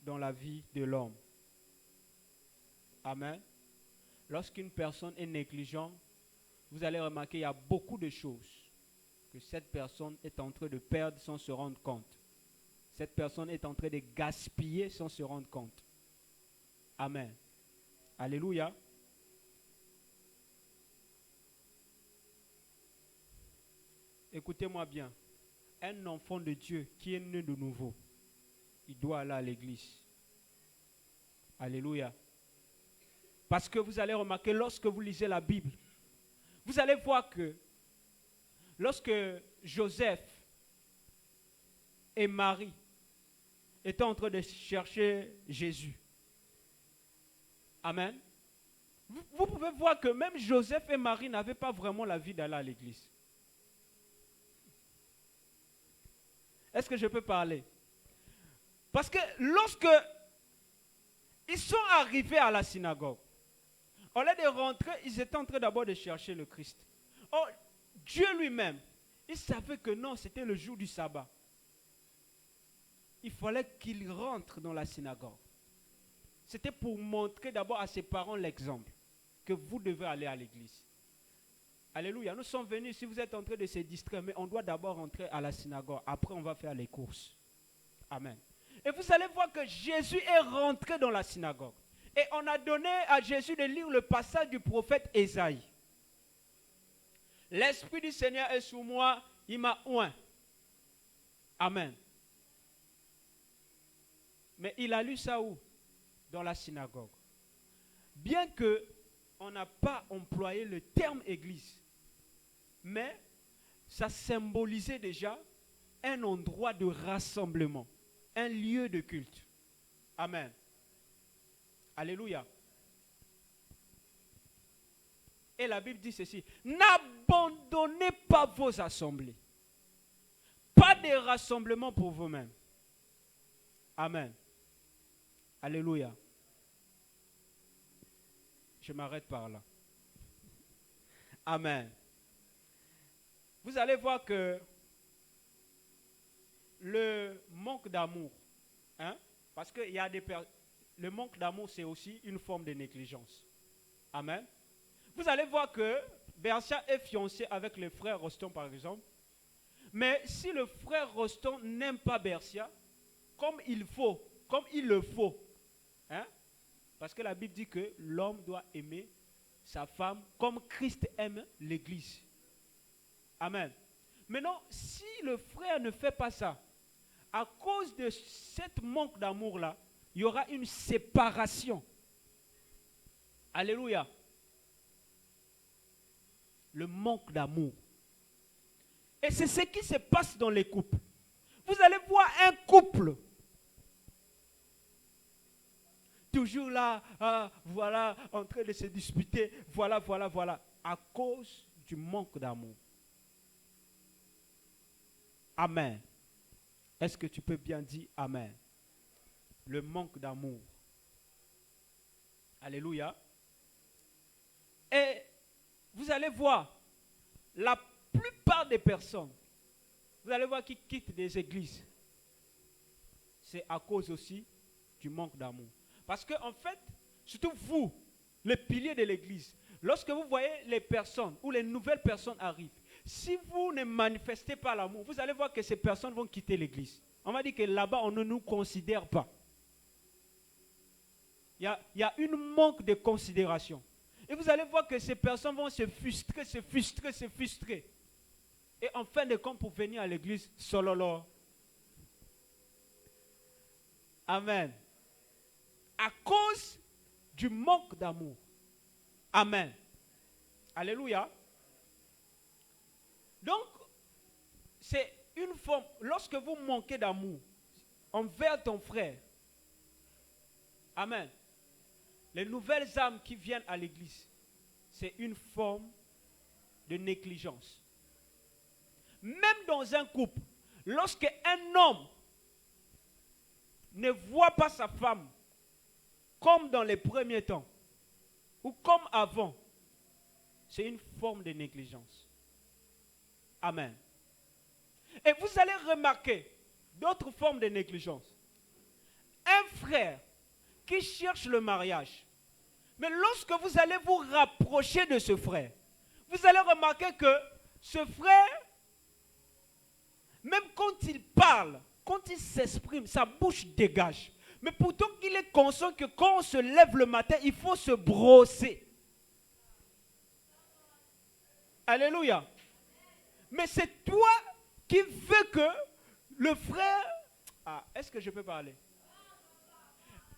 dans la vie de l'homme. Amen. Lorsqu'une personne est négligente, vous allez remarquer qu'il y a beaucoup de choses que cette personne est en train de perdre sans se rendre compte. Cette personne est en train de gaspiller sans se rendre compte. Amen. Alléluia. Écoutez-moi bien. Un enfant de Dieu qui est né de nouveau, il doit aller à l'église. Alléluia. Parce que vous allez remarquer, lorsque vous lisez la Bible, vous allez voir que lorsque Joseph et Marie étaient en train de chercher Jésus, amen, vous pouvez voir que même Joseph et Marie n'avaient pas vraiment la vie d'aller à l'église. Est-ce que je peux parler? Parce que lorsque ils sont arrivés à la synagogue, au lieu de rentrer, ils étaient en train d'abord de chercher le Christ. Or, Dieu lui-même, il savait que non, c'était le jour du sabbat. Il fallait qu'il rentre dans la synagogue. C'était pour montrer d'abord à ses parents l'exemple, que vous devez aller à l'église. Alléluia, nous sommes venus, si vous êtes en train de se distraire, mais on doit d'abord rentrer à la synagogue. Après, on va faire les courses. Amen. Et vous allez voir que Jésus est rentré dans la synagogue. Et on a donné à Jésus de lire le passage du prophète Ésaïe. L'Esprit du Seigneur est sur moi, il m'a oint. Amen. Mais il a lu ça où? Dans la synagogue. Bien que on n'a pas employé le terme église, mais ça symbolisait déjà un endroit de rassemblement, un lieu de culte. Amen. Alléluia. Et la Bible dit ceci: n'abandonnez pas vos assemblées. Pas de rassemblement pour vous-même. Amen. Alléluia. Je m'arrête par là. Amen. Vous allez voir que le manque d'amour, parce que le manque d'amour, c'est aussi une forme de négligence. Amen. Vous allez voir que Bercia est fiancé avec le frère Roston, par exemple. Mais si le frère Roston n'aime pas Bercia, comme il le faut, parce que la Bible dit que l'homme doit aimer sa femme comme Christ aime l'église. Amen. Maintenant, si le frère ne fait pas ça, à cause de ce manque d'amour-là, il y aura une séparation. Alléluia. Le manque d'amour. Et c'est ce qui se passe dans les couples. Vous allez voir un couple toujours là, voilà, en train de se disputer, voilà, à cause du manque d'amour. Amen. Est-ce que tu peux bien dire amen? Le manque d'amour. Alléluia. Et vous allez voir, la plupart des personnes, vous allez voir qui quittent des églises, c'est à cause aussi du manque d'amour. Parce que en fait, surtout vous, les piliers de l'église, lorsque vous voyez les personnes ou les nouvelles personnes arrivent, si vous ne manifestez pas l'amour, vous allez voir que ces personnes vont quitter l'église. On va dire que là-bas, on ne nous considère pas. Il y a une manque de considération. Et vous allez voir que ces personnes vont se frustrer. Et en fin de compte, pour venir à l'église, sololo. Amen. À cause du manque d'amour. Amen. Alléluia. Donc, c'est une forme, lorsque vous manquez d'amour envers ton frère, amen, les nouvelles âmes qui viennent à l'église, c'est une forme de négligence. Même dans un couple, lorsque un homme ne voit pas sa femme comme dans les premiers temps, ou comme avant, c'est une forme de négligence. Amen. Et vous allez remarquer d'autres formes de négligence. Un frère qui cherche le mariage, mais lorsque vous allez vous rapprocher de ce frère, vous allez remarquer que ce frère, même quand il parle, quand il s'exprime, sa bouche dégage. Mais pourtant qu'il est conscient que quand on se lève le matin, il faut se brosser. Alléluia. Mais c'est toi qui veux que le frère... Ah, est-ce que je peux parler?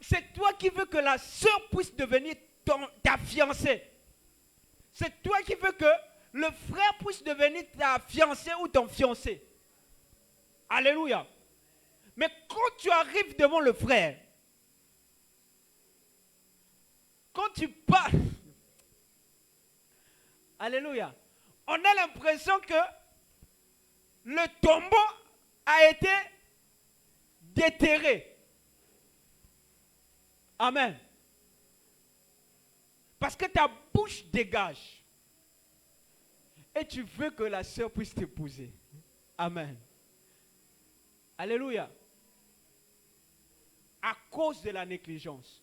C'est toi qui veux que la sœur puisse devenir ta fiancée. C'est toi qui veux que le frère puisse devenir ta fiancée ou ton fiancé. Alléluia. Mais quand tu arrives devant le frère, quand tu parles, alléluia, on a l'impression que le tombeau a été déterré. Amen. Parce que ta bouche dégage. Et tu veux que la sœur puisse t'épouser. Amen. Alléluia. À cause de la négligence.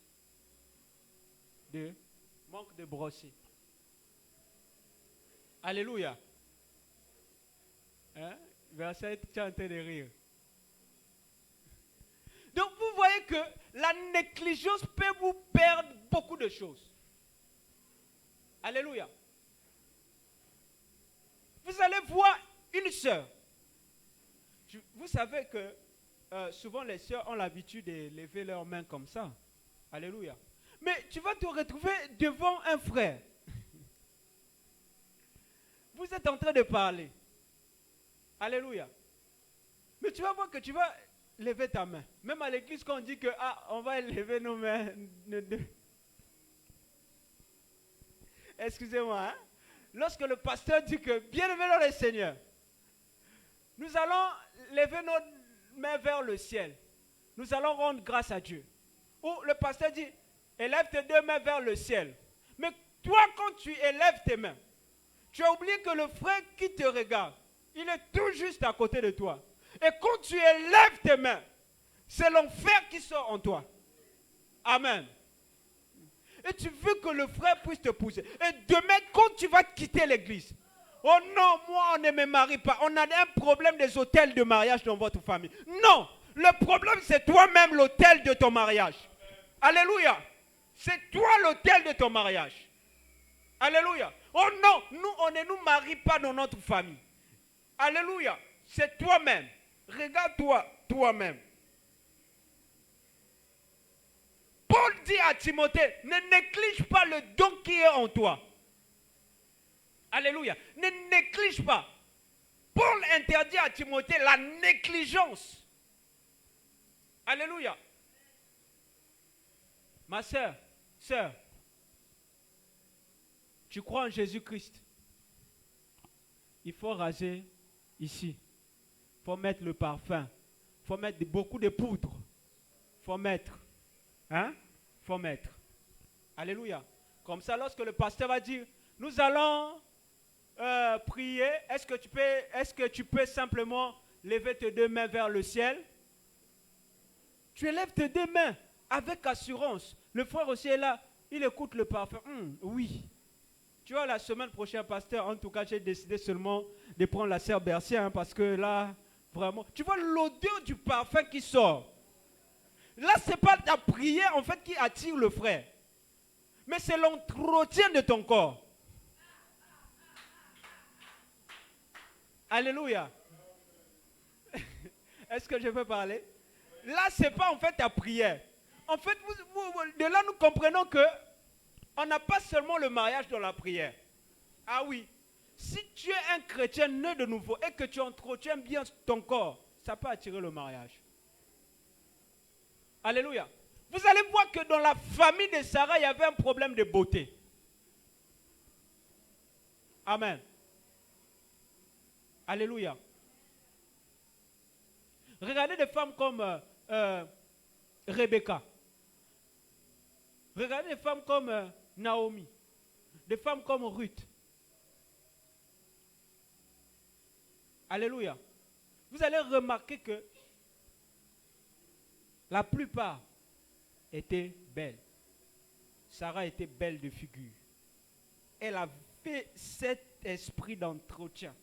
De manque de brosser. Alléluia. Hein? Verset, tu es en train de rire. Donc vous voyez que la négligence peut vous perdre beaucoup de choses. Alléluia. Vous allez voir une sœur. Vous savez que souvent les sœurs ont l'habitude de lever leurs mains comme ça. Alléluia. Mais tu vas te retrouver devant un frère. Vous êtes en train de parler. Alléluia. Mais tu vas voir que tu vas lever ta main. Même à l'église, quand on dit que on va lever nos mains. Excusez-moi. Hein? Lorsque le pasteur dit que, bien-aimés dans le Seigneur, nous allons lever nos mains vers le ciel. Nous allons rendre grâce à Dieu. Ou le pasteur dit, élève tes deux mains vers le ciel. Mais toi, quand tu élèves tes mains, tu as oublié que le frère qui te regarde, il est tout juste à côté de toi. Et quand tu élèves tes mains, c'est l'enfer qui sort en toi. Amen. Et tu veux que le frère puisse te pousser. Et demain, quand tu vas quitter l'église, oh non, moi on ne me marie pas. On a un problème des hôtels de mariage dans votre famille. Non, le problème c'est toi-même l'hôtel de ton mariage. Alléluia. C'est toi l'hôtel de ton mariage. Alléluia. Oh non, nous on ne nous marie pas dans notre famille. Alléluia. C'est toi-même. Regarde-toi, toi-même. Paul dit à Timothée, ne néglige pas le don qui est en toi. Alléluia. Ne néglige pas. Paul interdit à Timothée la négligence. Alléluia. Ma sœur, tu crois en Jésus-Christ? Il faut raser ici. Il faut mettre le parfum. Il faut mettre beaucoup de poudre. Il faut mettre. Hein? Il faut mettre. Alléluia. Comme ça, lorsque le pasteur va dire, nous allons prier, est-ce que tu peux simplement lever tes deux mains vers le ciel? Tu élèves tes deux mains avec assurance. Le frère aussi est là, il écoute le parfum. Oui. Tu vois, la semaine prochaine, pasteur, en tout cas, j'ai décidé seulement de prendre la sœur Bercia, hein, parce que là, vraiment, tu vois l'odeur du parfum qui sort. Là, ce n'est pas ta prière, en fait, qui attire le frère. Mais c'est l'entretien de ton corps. Alléluia. Est-ce que je peux parler? Là, ce n'est pas, en fait, ta prière. En fait, de là, nous comprenons que on n'a pas seulement le mariage dans la prière. Ah oui. Si tu es un chrétien né de nouveau et que tu entretiens bien ton corps, ça peut attirer le mariage. Alléluia. Vous allez voir que dans la famille de Sarah, il y avait un problème de beauté. Amen. Alléluia. Regardez des femmes comme Rebecca. Regardez des femmes comme Naomi. Des femmes comme Ruth. Alléluia. vous allez remarquer que la plupart étaient belles. Sarah était belle de figure. Elle avait cet esprit d'entretien.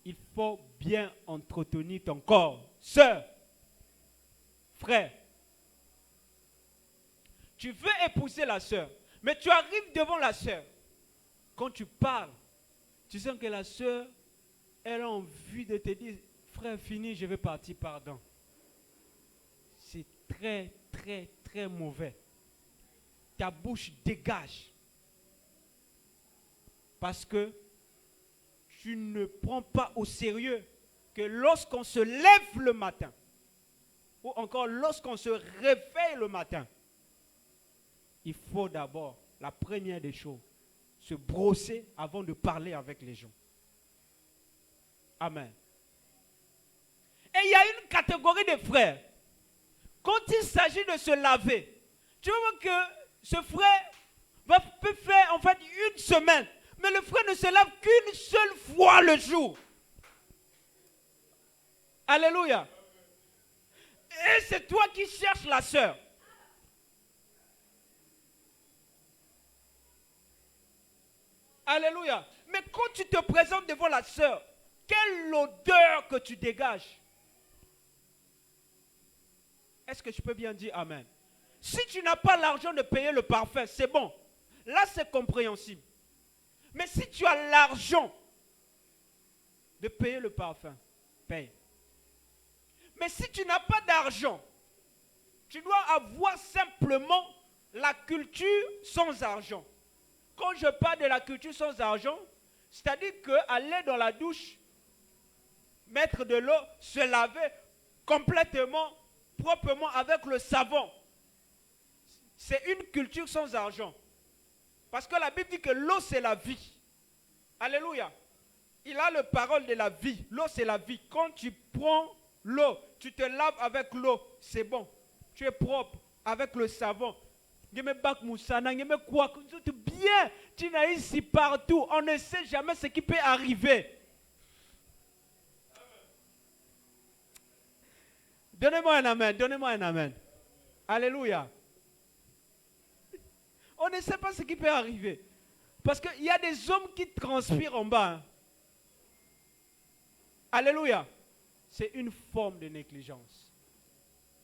Il faut bien entretenir ton corps. Sœur, frère, tu veux épouser la sœur, mais tu arrives devant la sœur. Quand tu parles, tu sens que la sœur, elle a envie de te dire, frère, fini, je vais partir, pardon. C'est très, très, très mauvais. Ta bouche dégage. Parce que tu ne prends pas au sérieux que lorsqu'on se lève le matin, ou encore lorsqu'on se réveille le matin, il faut d'abord, la première des choses, se brosser avant de parler avec les gens. Amen. Et il y a une catégorie de frères. Quand il s'agit de se laver, tu vois que ce frère peut faire en fait une semaine, mais le frère ne se lave qu'une seule fois le jour. Alléluia. Et c'est toi qui cherches la sœur. Alléluia. Mais quand tu te présentes devant la sœur, quelle odeur que tu dégages. Est-ce que je peux bien dire amen? Si tu n'as pas l'argent de payer le parfum, c'est bon. Là, c'est compréhensible. Mais si tu as l'argent de payer le parfum, paye. Mais si tu n'as pas d'argent, tu dois avoir simplement la culture sans argent. Quand je parle de la culture sans argent, c'est-à-dire qu'aller dans la douche, mettre de l'eau, se laver complètement, proprement avec le savon, c'est une culture sans argent. Parce que la Bible dit que l'eau c'est la vie. Alléluia. Il a le parole de la vie. L'eau c'est la vie. Quand tu prends l'eau, tu te laves avec l'eau, c'est bon. Tu es propre avec le savon. Bien, tu n'as ici partout. On ne sait jamais ce qui peut arriver. Donnez-moi un amen, donnez-moi un amen. Alléluia. On ne sait pas ce qui peut arriver. Parce qu'il y a des hommes qui transpirent en bas. Hein. Alléluia. C'est une forme de négligence.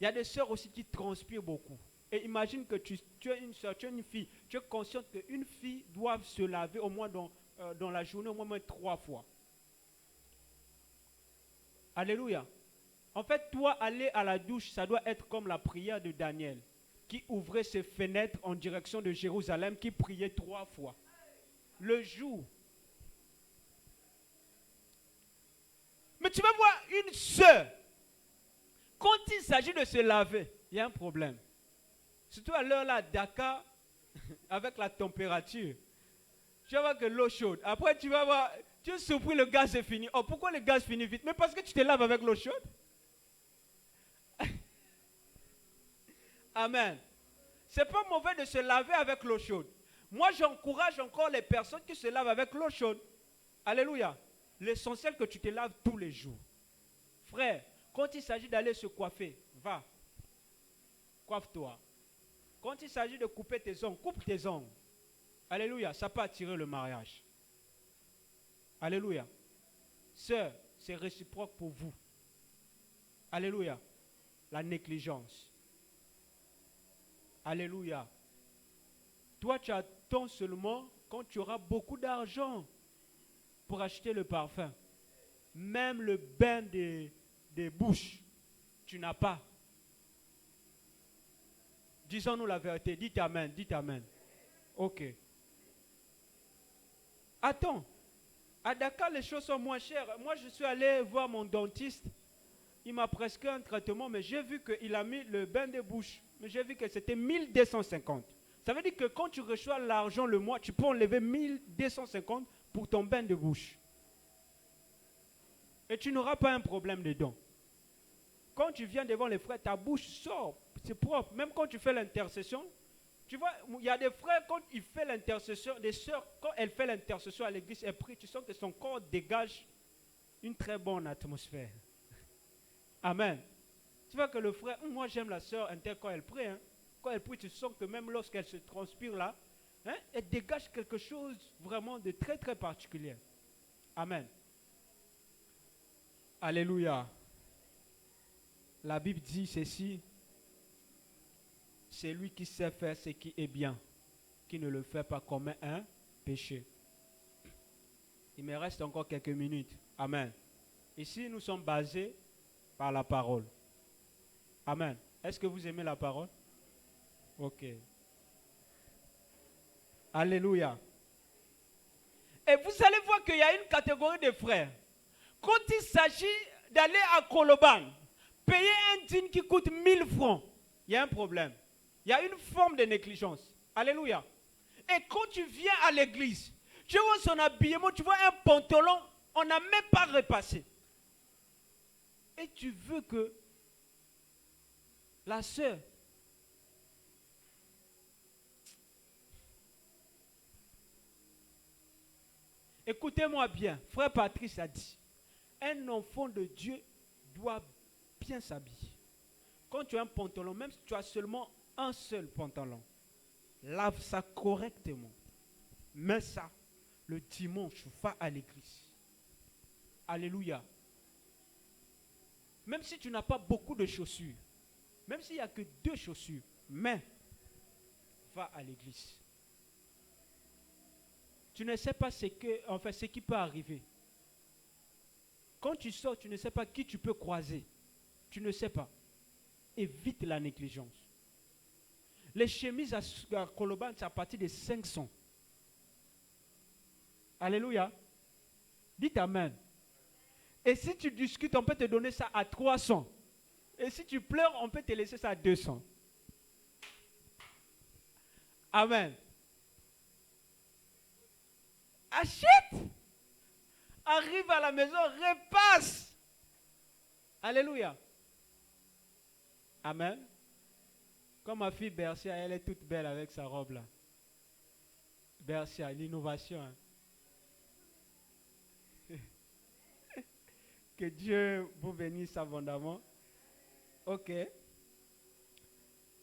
Il y a des sœurs aussi qui transpirent beaucoup. Et imagine que tu es une soeur, tu es une fille. Tu es consciente qu'une fille doit se laver au moins dans la journée au moins 3 fois. Alléluia. En fait, toi, aller à la douche, ça doit être comme la prière de Daniel, qui ouvrait ses fenêtres en direction de Jérusalem, qui priait 3 fois. Le jour. Mais tu vas voir une sœur, quand il s'agit de se laver, il y a un problème. Surtout à l'heure là, à Dakar, avec la température, tu vas voir que l'eau chaude. Après, tu vas voir, tu es surpris, le gaz est fini. Oh, pourquoi le gaz finit vite? Mais parce que tu te laves avec l'eau chaude. Amen. C'est pas mauvais de se laver avec l'eau chaude. Moi, j'encourage encore les personnes qui se lavent avec l'eau chaude. Alléluia. L'essentiel que tu te laves tous les jours. Frère, quand il s'agit d'aller se coiffer, va. Coiffe-toi. Quand il s'agit de couper tes ongles, coupe tes ongles. Alléluia, ça peut attirer le mariage. Alléluia. Sœur, c'est réciproque pour vous. Alléluia. La négligence. Alléluia. Toi, tu attends seulement quand tu auras beaucoup d'argent pour acheter le parfum. Même le bain des bouches, tu n'as pas. Disons-nous la vérité. Dites amen, dites amen. Ok. Attends. À Dakar, les choses sont moins chères. Moi, je suis allé voir mon dentiste. Il m'a prescrit un traitement, mais j'ai vu qu'il a mis le bain de bouche. Mais j'ai vu que c'était 1250. Ça veut dire que quand tu reçois l'argent le mois, tu peux enlever 1250 pour ton bain de bouche. Et tu n'auras pas un problème dedans. Quand tu viens devant les frères, ta bouche sort. C'est propre. Même quand tu fais l'intercession, tu vois, il y a des frères, quand ils font l'intercession, des sœurs, quand elles font l'intercession à l'église, elles prient, tu sens que son corps dégage une très bonne atmosphère. Amen. Tu vois que le frère, moi j'aime la sœur quand elle prie. Hein. Quand elle prie, tu sens que même lorsqu'elle se transpire là, hein, elle dégage quelque chose vraiment de très très particulier. Amen. Alléluia. La Bible dit ceci, c'est lui qui sait faire ce qui est bien, qui ne le fait pas comme un péché. Il me reste encore quelques minutes. Amen. Ici, nous sommes basés par la parole. Amen. Est-ce que vous aimez la parole? Ok. Alléluia. Et vous allez voir qu'il y a une catégorie de frères. Quand il s'agit d'aller à Koloban, payer un dîme qui coûte 1000 francs, il y a un problème. Il y a une forme de négligence. Alléluia. Et quand tu viens à l'église, tu vois son habillement, tu vois un pantalon, on n'a même pas repassé. Et tu veux que la sœur, écoutez-moi bien, frère Patrice a dit, un enfant de Dieu doit bien s'habiller. Quand tu as un pantalon, même si tu as seulement un seul pantalon, lave ça correctement. Mets ça le dimanche, va à l'église. Alléluia. Même si tu n'as pas beaucoup de chaussures, même s'il n'y a que 2 chaussures, mais va à l'église. Tu ne sais pas ce qui peut arriver. Quand tu sors, tu ne sais pas qui tu peux croiser. Tu ne sais pas. Évite la négligence. Les chemises à Koloban, c'est à partir de 500. Alléluia. Dites amen. Et si tu discutes, on peut te donner ça à 300. Et si tu pleures, on peut te laisser ça à 200. Amen. Achète. Arrive à la maison, repasse. Alléluia. Amen. Comme ma fille Bercia, elle est toute belle avec sa robe là. Bercia, l'innovation. Hein. Que Dieu vous bénisse abondamment. Ok.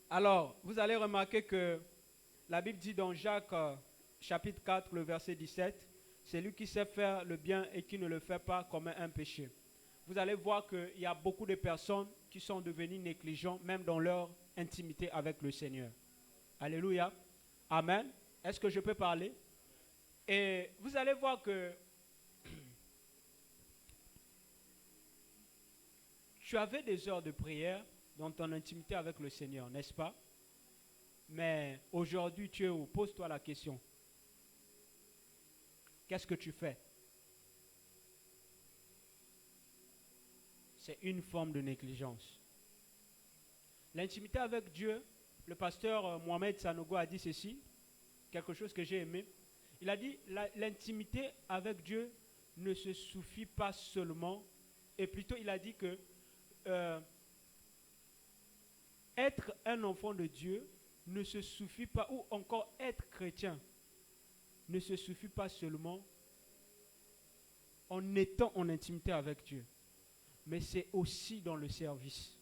Alors, vous allez remarquer que la Bible dit dans Jacques chapitre 4, le verset 17, c'est lui qui sait faire le bien et qui ne le fait pas comme un péché. Vous allez voir qu'il y a beaucoup de personnes qui sont devenues négligentes, même dans leur intimité avec le Seigneur. Alléluia. Amen. Est-ce que je peux parler? Et vous allez voir que tu avais des heures de prière dans ton intimité avec le Seigneur, n'est-ce pas? Mais aujourd'hui, tu es où? Pose-toi la question. Qu'est-ce que tu fais? C'est une forme de négligence. L'intimité avec Dieu, le pasteur Mohamed Sanogo a dit ceci, quelque chose que j'ai aimé. Il a dit, l'intimité avec Dieu ne se suffit pas seulement, et plutôt il a dit que être un enfant de Dieu ne se suffit pas, ou encore être chrétien, ne se suffit pas seulement en étant en intimité avec Dieu, mais c'est aussi dans le service.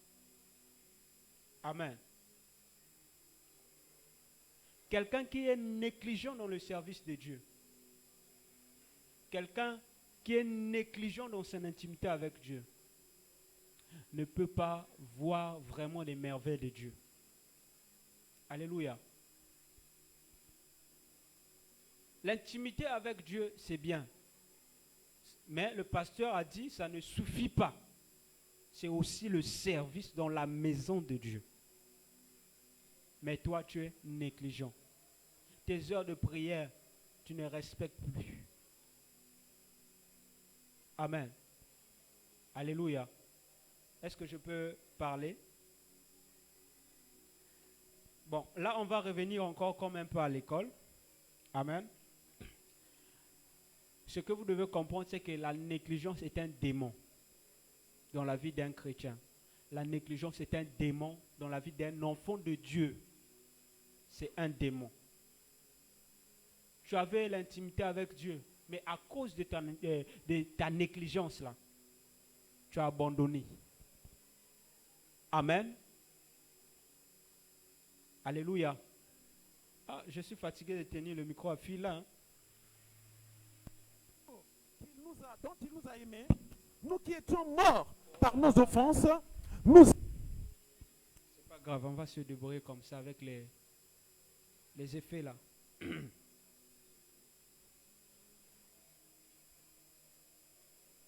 Amen. Quelqu'un qui est négligent dans le service de Dieu, quelqu'un qui est négligent dans son intimité avec Dieu, ne peut pas voir vraiment les merveilles de Dieu. Alléluia. L'intimité avec Dieu, c'est bien. Mais le pasteur a dit, ça ne suffit pas. C'est aussi le service dans la maison de Dieu. Mais toi, tu es négligent. Tes heures de prière, tu ne respectes plus. Amen. Alléluia. Est-ce que je peux parler? Bon, là, on va revenir encore comme un peu à l'école. Amen. Ce que vous devez comprendre, c'est que la négligence est un démon dans la vie d'un chrétien. La négligence est un démon dans la vie d'un enfant de Dieu. C'est un démon. Tu avais l'intimité avec Dieu, mais à cause de ta négligence là, tu as abandonné. Amen. Alléluia. Ah, je suis fatigué de tenir le micro à fil là. Hein. Dont il nous a aimés, nous qui étions morts par nos offenses, nous... C'est pas grave, on va se débrouiller comme ça avec les effets là.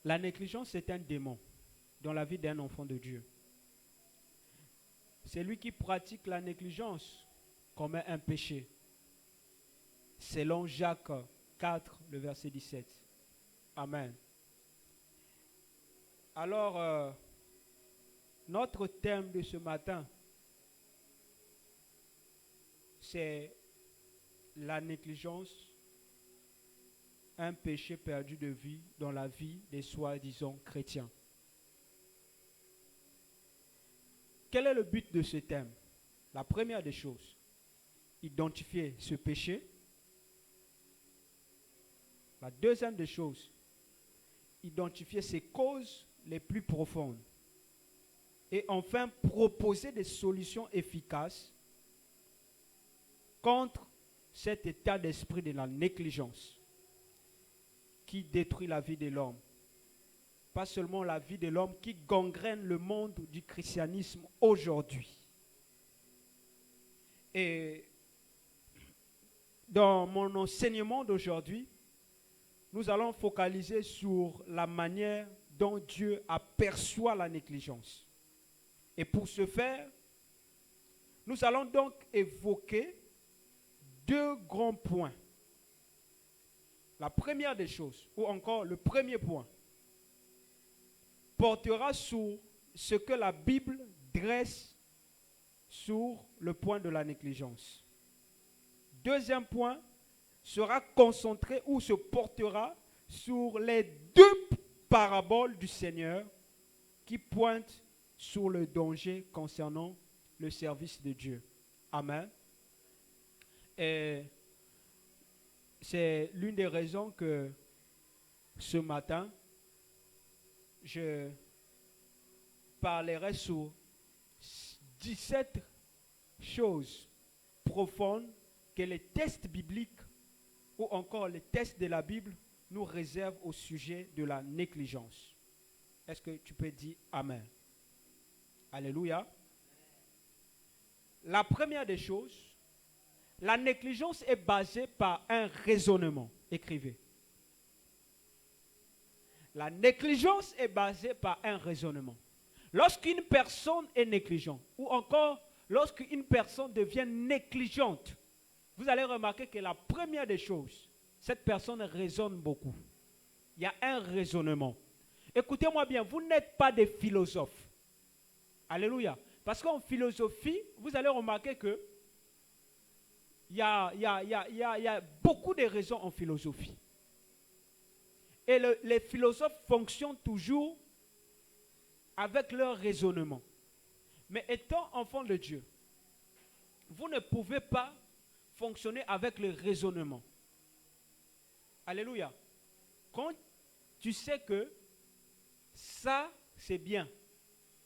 La négligence est un démon dans la vie d'un enfant de Dieu. C'est lui qui pratique la négligence comme un péché. Selon Jacques 4, le verset 17. Amen. Alors, notre thème de ce matin, c'est la négligence, un péché perdu de vue dans la vie des soi-disant chrétiens. Quel est le but de ce thème? La première des choses, identifier ce péché. La deuxième des choses, identifier ses causes les plus profondes. Et enfin, proposer des solutions efficaces contre cet état d'esprit de la négligence qui détruit la vie de l'homme. Pas seulement la vie de l'homme, qui gangrène le monde du christianisme aujourd'hui. Et dans mon enseignement d'aujourd'hui, nous allons focaliser sur la manière dont Dieu aperçoit la négligence. Et pour ce faire, nous allons donc évoquer deux grands points. La première des choses, ou encore le premier point, portera sur ce que la Bible dresse sur le point de la négligence. Deuxième point sera concentré ou se portera sur les deux paraboles du Seigneur qui pointent sur le danger concernant le service de Dieu. Amen. Et c'est l'une des raisons que ce matin, je parlerai sur 17 choses profondes que les textes bibliques ou encore les textes de la Bible nous réservent au sujet de la négligence. Est-ce que tu peux dire Amen? Alléluia. La première des choses, la négligence est basée par un raisonnement. Écrivez. La négligence est basée par un raisonnement. Lorsqu'une personne est négligente, ou encore lorsqu'une personne devient négligente, vous allez remarquer que la première des choses, cette personne raisonne beaucoup. Il y a un raisonnement. Écoutez-moi bien, vous n'êtes pas des philosophes. Alléluia. Parce qu'en philosophie, vous allez remarquer que il y a beaucoup de raisons en philosophie. Et les philosophes fonctionnent toujours avec leur raisonnement. Mais étant enfant de Dieu, vous ne pouvez pas fonctionner avec le raisonnement. Alléluia. Quand tu sais que ça, c'est bien,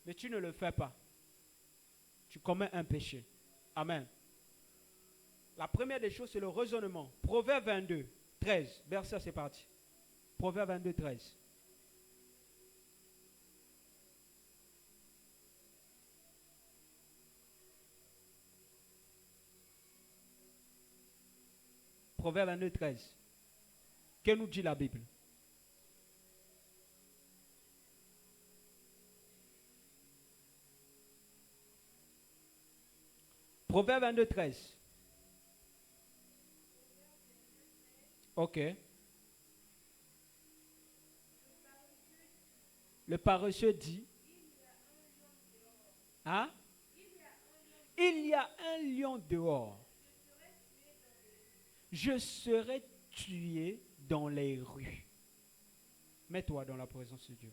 mais tu ne le fais pas, tu commets un péché. Amen. La première des choses, c'est le raisonnement. Proverbe 22, 13. Verset, c'est parti. Proverbe 22, 13. Proverbe 22, 13. Que nous dit la Bible? Proverbe 22, 13. Ok. Le paresseux dit, hein? Il y a un lion dehors. Je serai tué dans les rues. Mets-toi dans la présence de Dieu.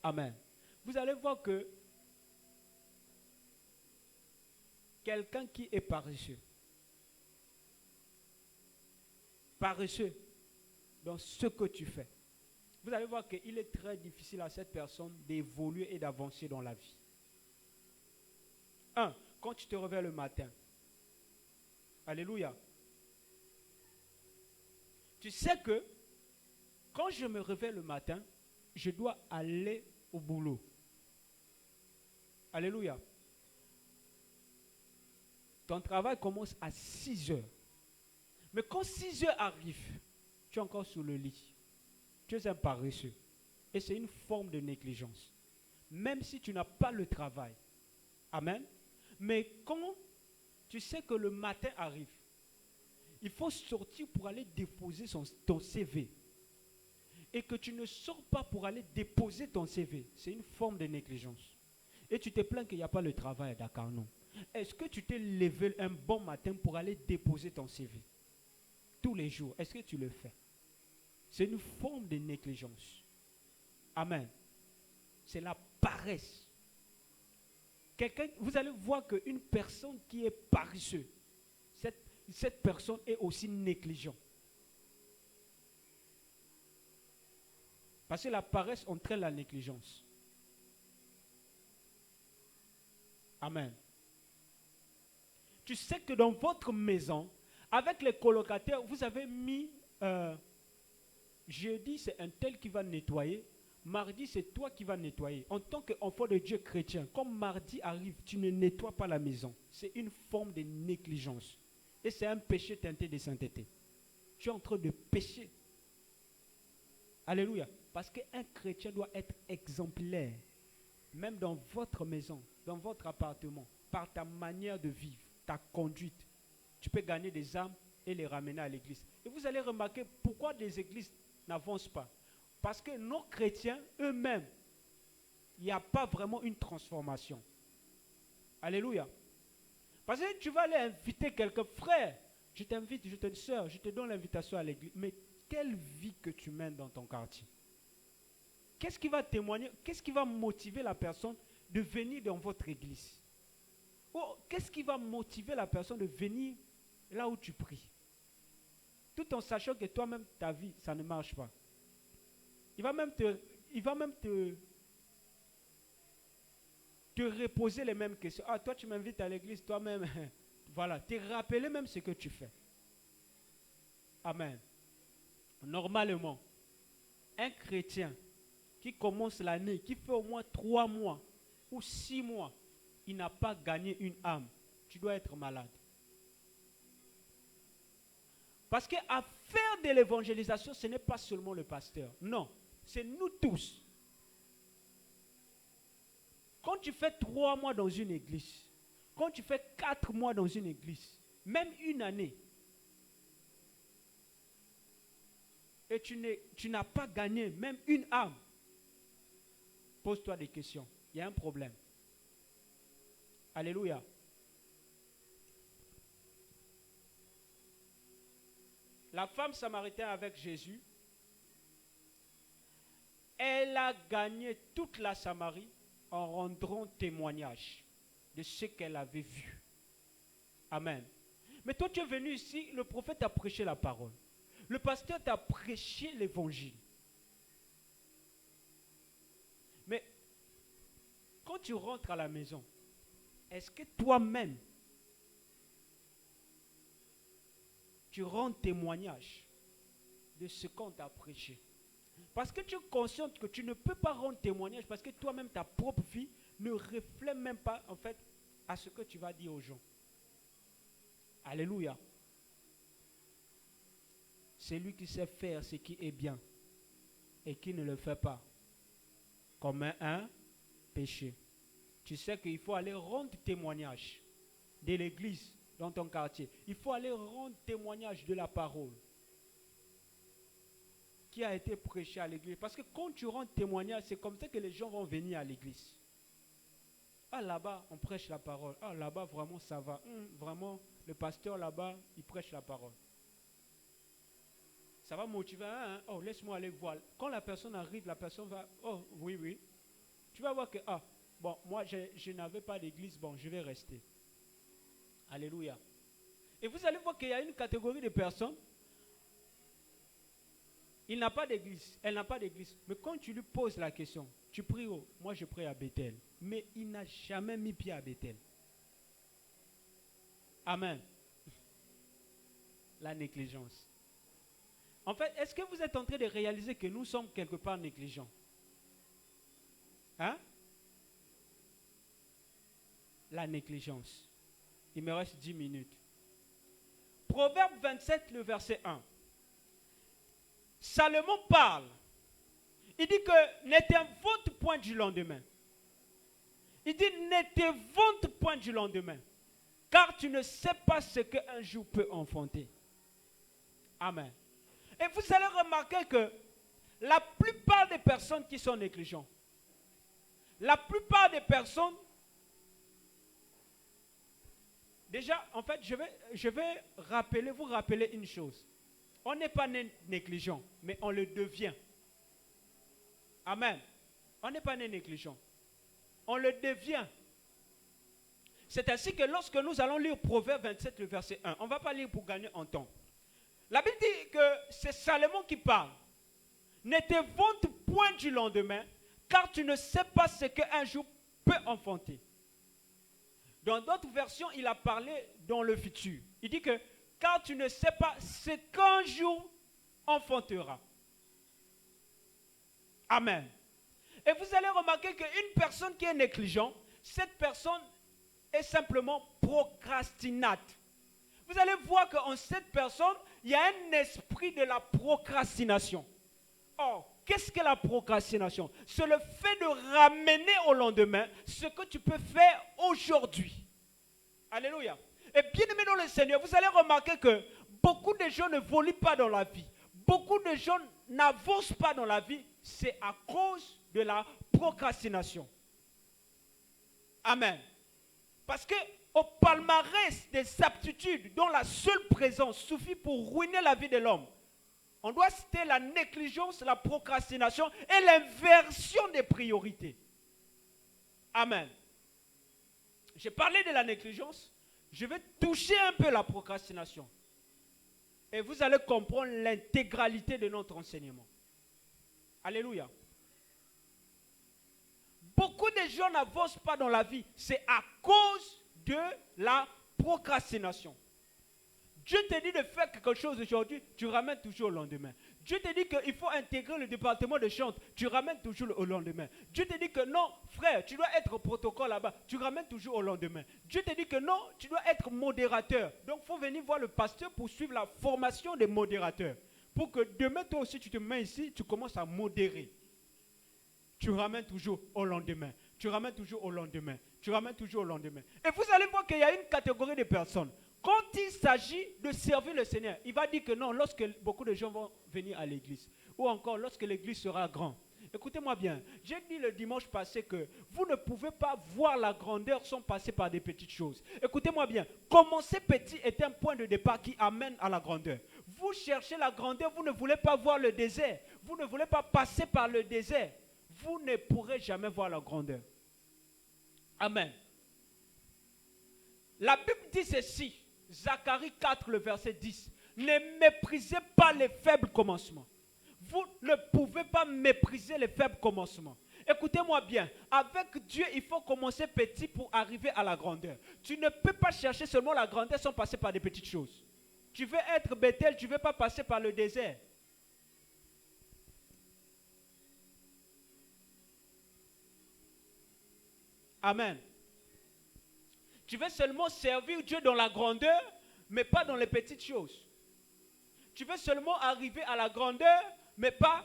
Amen. Vous allez voir que quelqu'un qui est paresseux dans ce que tu fais, vous allez voir qu'il est très difficile à cette personne d'évoluer et d'avancer dans la vie. Quand tu te réveilles le matin, alléluia, tu sais que quand je me réveille le matin, je dois aller au boulot. Alléluia. Ton travail commence à 6 heures. Mais quand 6 heures arrivent, tu es encore sous le lit. Tu es un paresseux. Et c'est une forme de négligence. Même si tu n'as pas le travail. Amen. Mais quand tu sais que le matin arrive, il faut sortir pour aller déposer ton CV. Et que tu ne sors pas pour aller déposer ton CV. C'est une forme de négligence. Et tu te plains qu'il n'y a pas le travail, d'accord, non. Est-ce que tu t'es levé un bon matin pour aller déposer ton CV? Tous les jours, est-ce que tu le fais? C'est une forme de négligence. Amen. C'est la paresse. Vous allez voir qu'une personne qui est paresseuse, cette personne est aussi négligente. Parce que la paresse entraîne la négligence. Amen. Tu sais que dans votre maison, avec les colocataires, vous avez mis, jeudi c'est un tel qui va nettoyer, mardi c'est toi qui vas nettoyer. En tant qu'enfant de Dieu chrétien, comme mardi arrive, tu ne nettoies pas la maison. C'est une forme de négligence. Et c'est un péché teinté de sainteté. Tu es en train de pécher. Alléluia. Parce qu'un chrétien doit être exemplaire, même dans votre maison, dans votre appartement, par ta manière de vivre, ta conduite. Tu peux gagner des âmes et les ramener à l'église. Et vous allez remarquer pourquoi les églises n'avancent pas. Parce que nos chrétiens eux-mêmes, il n'y a pas vraiment une transformation. Alléluia. Parce que tu vas aller inviter quelqu'un, frère, je t'invite, je te dis, sœur, je te donne l'invitation à l'église. Mais quelle vie que tu mènes dans ton quartier? Qu'est-ce qui va témoigner? Qu'est-ce qui va motiver la personne de venir dans votre église? Qu'est-ce qui va motiver la personne de venir là où tu pries? Tout en sachant que toi-même, ta vie, ça ne marche pas. Il va même te reposer les mêmes questions. Ah, toi, tu m'invites à l'église, toi-même. Voilà, te rappeler même ce que tu fais. Amen. Normalement, un chrétien qui commence l'année, qui fait au moins 3 mois ou 6 mois, il n'a pas gagné une âme. Tu dois être malade. Parce qu'à faire de l'évangélisation, ce n'est pas seulement le pasteur. Non, c'est nous tous. Quand tu fais 3 mois dans une église, quand tu fais 4 mois dans une église, même une année, et tu n'as pas gagné même une âme, pose-toi des questions. Il y a un problème. Alléluia. La femme samaritaine avec Jésus, elle a gagné toute la Samarie en rendant témoignage de ce qu'elle avait vu. Amen. Mais toi, tu es venu ici, le prophète a prêché la parole. Le pasteur t'a prêché l'évangile. Mais quand tu rentres à la maison, est-ce que toi-même, tu rends témoignage de ce qu'on t'a prêché? Parce que tu es conscient que tu ne peux pas rendre témoignage parce que toi-même, ta propre vie ne reflète même pas, en fait, à ce que tu vas dire aux gens. Alléluia. C'est lui qui sait faire ce qui est bien et qui ne le fait pas comme un péché. Tu sais qu'il faut aller rendre témoignage de l'église dans ton quartier. Il faut aller rendre témoignage de la parole qui a été prêchée à l'église. Parce que quand tu rends témoignage, c'est comme ça que les gens vont venir à l'église. Ah, là-bas, on prêche la parole. Ah, là-bas, vraiment, ça va. Vraiment, le pasteur là-bas, il prêche la parole. Ça va motiver. Oh, laisse-moi aller voir. Quand la personne arrive, la personne va, oh, oui, oui. Tu vas voir que, bon, moi, je n'avais pas d'église, bon, je vais rester. Alléluia. Et vous allez voir qu'il y a une catégorie de personnes. Il n'a pas d'église. Elle n'a pas d'église. Mais quand tu lui poses la question, tu pries où? Moi, je prie à Bethel. Mais il n'a jamais mis pied à Bethel. Amen. La négligence. En fait, est-ce que vous êtes en train de réaliser que nous sommes quelque part négligents? Hein? La négligence. Il me reste 10 minutes. Proverbe 27, le verset 1. Salomon parle. Il dit que ne t'invente point du lendemain. Il dit ne t'invente point du lendemain. Car tu ne sais pas ce qu'un jour peut enfanter. Amen. Et vous allez remarquer que la plupart des personnes qui sont négligentes, la plupart des personnes, déjà, en fait, je vais vous rappeler une chose. On n'est pas né négligent, mais on le devient. Amen. On n'est pas né négligent. On le devient. C'est ainsi que lorsque nous allons lire Proverbe 27, le verset 1, on ne va pas lire pour gagner en temps. La Bible dit que c'est Salomon qui parle. Ne te vante point du lendemain, car tu ne sais pas ce qu'un jour peut enfanter. Dans d'autres versions, il a parlé dans le futur. Il dit que, car tu ne sais pas ce qu'un jour enfantera. Amen. Et vous allez remarquer qu'une personne qui est négligente, cette personne est simplement procrastinate. Vous allez voir qu'en cette personne, il y a un esprit de la procrastination. Or, qu'est-ce que la procrastination? C'est le fait de ramener au lendemain ce que tu peux faire aujourd'hui. Alléluia. Et bien aimé dans le Seigneur, vous allez remarquer que beaucoup de gens ne volent pas dans la vie. Beaucoup de gens n'avancent pas dans la vie. C'est à cause de la procrastination. Amen. Parce que au palmarès des aptitudes dont la seule présence suffit pour ruiner la vie de l'homme, on doit citer la négligence, la procrastination et l'inversion des priorités. Amen. J'ai parlé de la négligence, je vais toucher un peu la procrastination. Et vous allez comprendre l'intégralité de notre enseignement. Alléluia. Beaucoup de gens n'avancent pas dans la vie, c'est à cause de la procrastination. Dieu te dit de faire quelque chose aujourd'hui, tu ramènes toujours au lendemain. Dieu te dit qu'il faut intégrer le département de chante, tu ramènes toujours au lendemain. Dieu te dit que non, frère, tu dois être au protocole là-bas, tu ramènes toujours au lendemain. Dieu te dit que non, tu dois être modérateur. Donc il faut venir voir le pasteur pour suivre la formation des modérateurs. Pour que demain, toi aussi, tu te mets ici, tu commences à modérer. Tu ramènes toujours au lendemain. Tu ramènes toujours au lendemain. Tu ramènes toujours au lendemain. Et vous allez voir qu'il y a une catégorie de personnes. Quand il s'agit de servir le Seigneur, il va dire que non, lorsque beaucoup de gens vont venir à l'église, ou encore lorsque l'église sera grande. Écoutez-moi bien, j'ai dit le dimanche passé que vous ne pouvez pas voir la grandeur sans passer par des petites choses. Écoutez-moi bien, commencer petit est un point de départ qui amène à la grandeur. Vous cherchez la grandeur, vous ne voulez pas voir le désert, vous ne voulez pas passer par le désert, vous ne pourrez jamais voir la grandeur. Amen. La Bible dit ceci, Zacharie 4, le verset 10. Ne méprisez pas les faibles commencements. Vous ne pouvez pas mépriser les faibles commencements. Écoutez-moi bien, avec Dieu, il faut commencer petit pour arriver à la grandeur. Tu ne peux pas chercher seulement la grandeur sans passer par des petites choses. Tu veux être Bethel, tu ne veux pas passer par le désert. Amen. Tu veux seulement servir Dieu dans la grandeur, mais pas dans les petites choses. Tu veux seulement arriver à la grandeur, mais pas...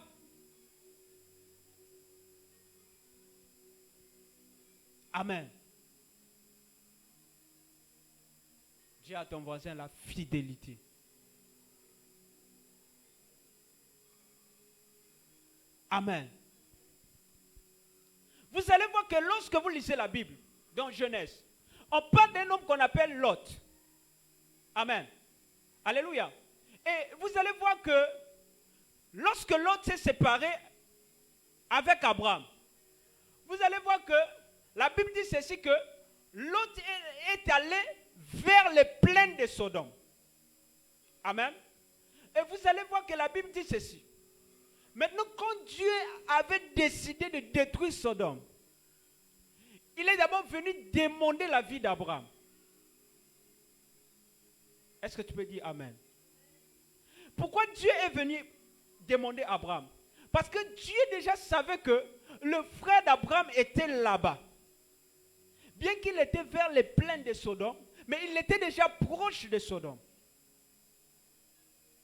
Amen. Dis à ton voisin la fidélité. Amen. Vous allez voir que lorsque vous lisez la Bible, dans Genèse, on parle d'un homme qu'on appelle Lot. Amen. Alléluia. Et vous allez voir que lorsque Lot s'est séparé avec Abraham, vous allez voir que la Bible dit ceci que Lot est allé vers les plaines de Sodome. Amen. Et vous allez voir que la Bible dit ceci. Maintenant, quand Dieu avait décidé de détruire Sodome, il est d'abord venu demander la vie d'Abraham. Est-ce que tu peux dire Amen? Pourquoi Dieu est venu demander à Abraham? Parce que Dieu déjà savait que le frère d'Abraham était là-bas. Bien qu'il était vers les plaines de Sodome, mais il était déjà proche de Sodome.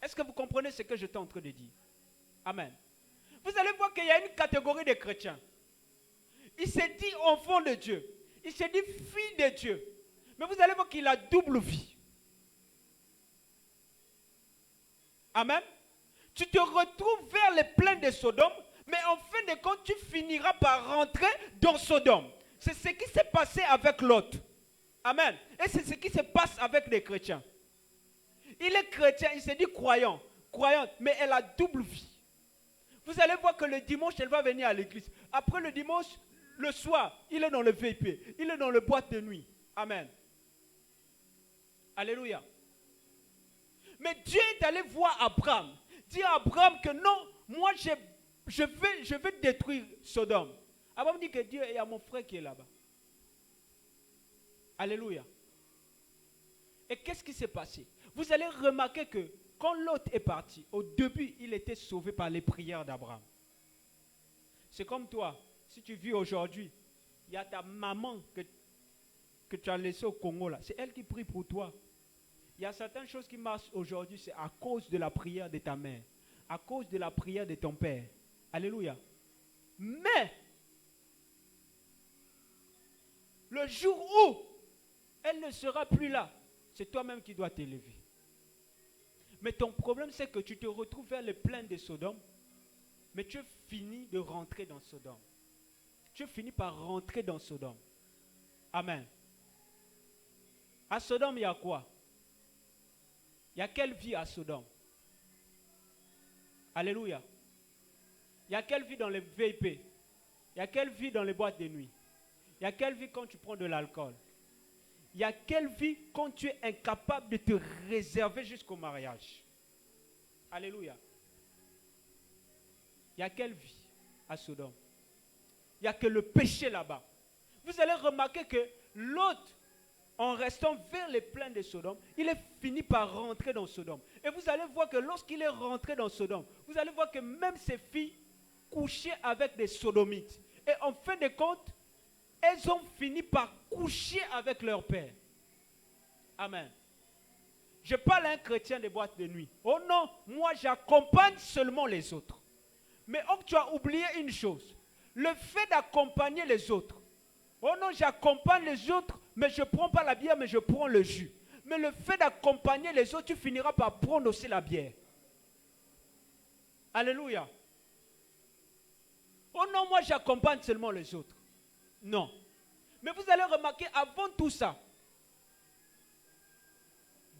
Est-ce que vous comprenez ce que j'étais en train de dire? Amen. Vous allez voir qu'il y a une catégorie de chrétiens. Il s'est dit enfant de Dieu. Il s'est dit fille de Dieu. Mais vous allez voir qu'il a double vie. Amen. Tu te retrouves vers les plaines de Sodome, mais en fin de compte, tu finiras par rentrer dans Sodome. C'est ce qui s'est passé avec Lot. Amen. Et c'est ce qui se passe avec les chrétiens. Il est chrétien, il s'est dit croyant, croyante, mais elle a double vie. Vous allez voir que le dimanche, elle va venir à l'église. Après le dimanche, le soir, il est dans le VIP, il est dans le boîte de nuit. Amen. Alléluia. Mais Dieu est allé voir Abraham. Dire à Abraham que non, moi je vais détruire Sodome. Abraham dit que Dieu, il y a mon frère qui est là-bas. Alléluia. Et qu'est-ce qui s'est passé? Vous allez remarquer que quand Lot est parti, au début, il était sauvé par les prières d'Abraham. C'est comme toi. Si tu vis aujourd'hui, il y a ta maman que tu as laissée au Congo là. C'est elle qui prie pour toi. Il y a certaines choses qui marchent aujourd'hui, c'est à cause de la prière de ta mère, à cause de la prière de ton père. Alléluia. Mais, le jour où elle ne sera plus là, c'est toi-même qui dois t'élever. Mais ton problème, c'est que tu te retrouves vers les plaines de Sodome, mais tu finis de rentrer dans Sodome. Tu finis par rentrer dans Sodome. Amen. À Sodome, il y a quoi? Il y a quelle vie à Sodome? Alléluia. Il y a quelle vie dans les VIP? Il y a quelle vie dans les boîtes de nuit? Il y a quelle vie quand tu prends de l'alcool? Il y a quelle vie quand tu es incapable de te réserver jusqu'au mariage? Alléluia. Il y a quelle vie à Sodome? Il n'y a que le péché là-bas. Vous allez remarquer que l'autre, en restant vers les plaines de Sodome, il est fini par rentrer dans Sodome. Et vous allez voir que lorsqu'il est rentré dans Sodome, vous allez voir que même ses filles couchaient avec des sodomites. Et en fin de compte, elles ont fini par coucher avec leur père. Amen. Je parle à un chrétien des boîtes de nuit. Oh non, moi j'accompagne seulement les autres. Mais oh, tu as oublié une chose. Le fait d'accompagner les autres. Oh non, j'accompagne les autres, mais je ne prends pas la bière, mais je prends le jus. Mais le fait d'accompagner les autres, tu finiras par prendre aussi la bière. Alléluia. Oh non, moi j'accompagne seulement les autres. Non. Mais vous allez remarquer, avant tout ça,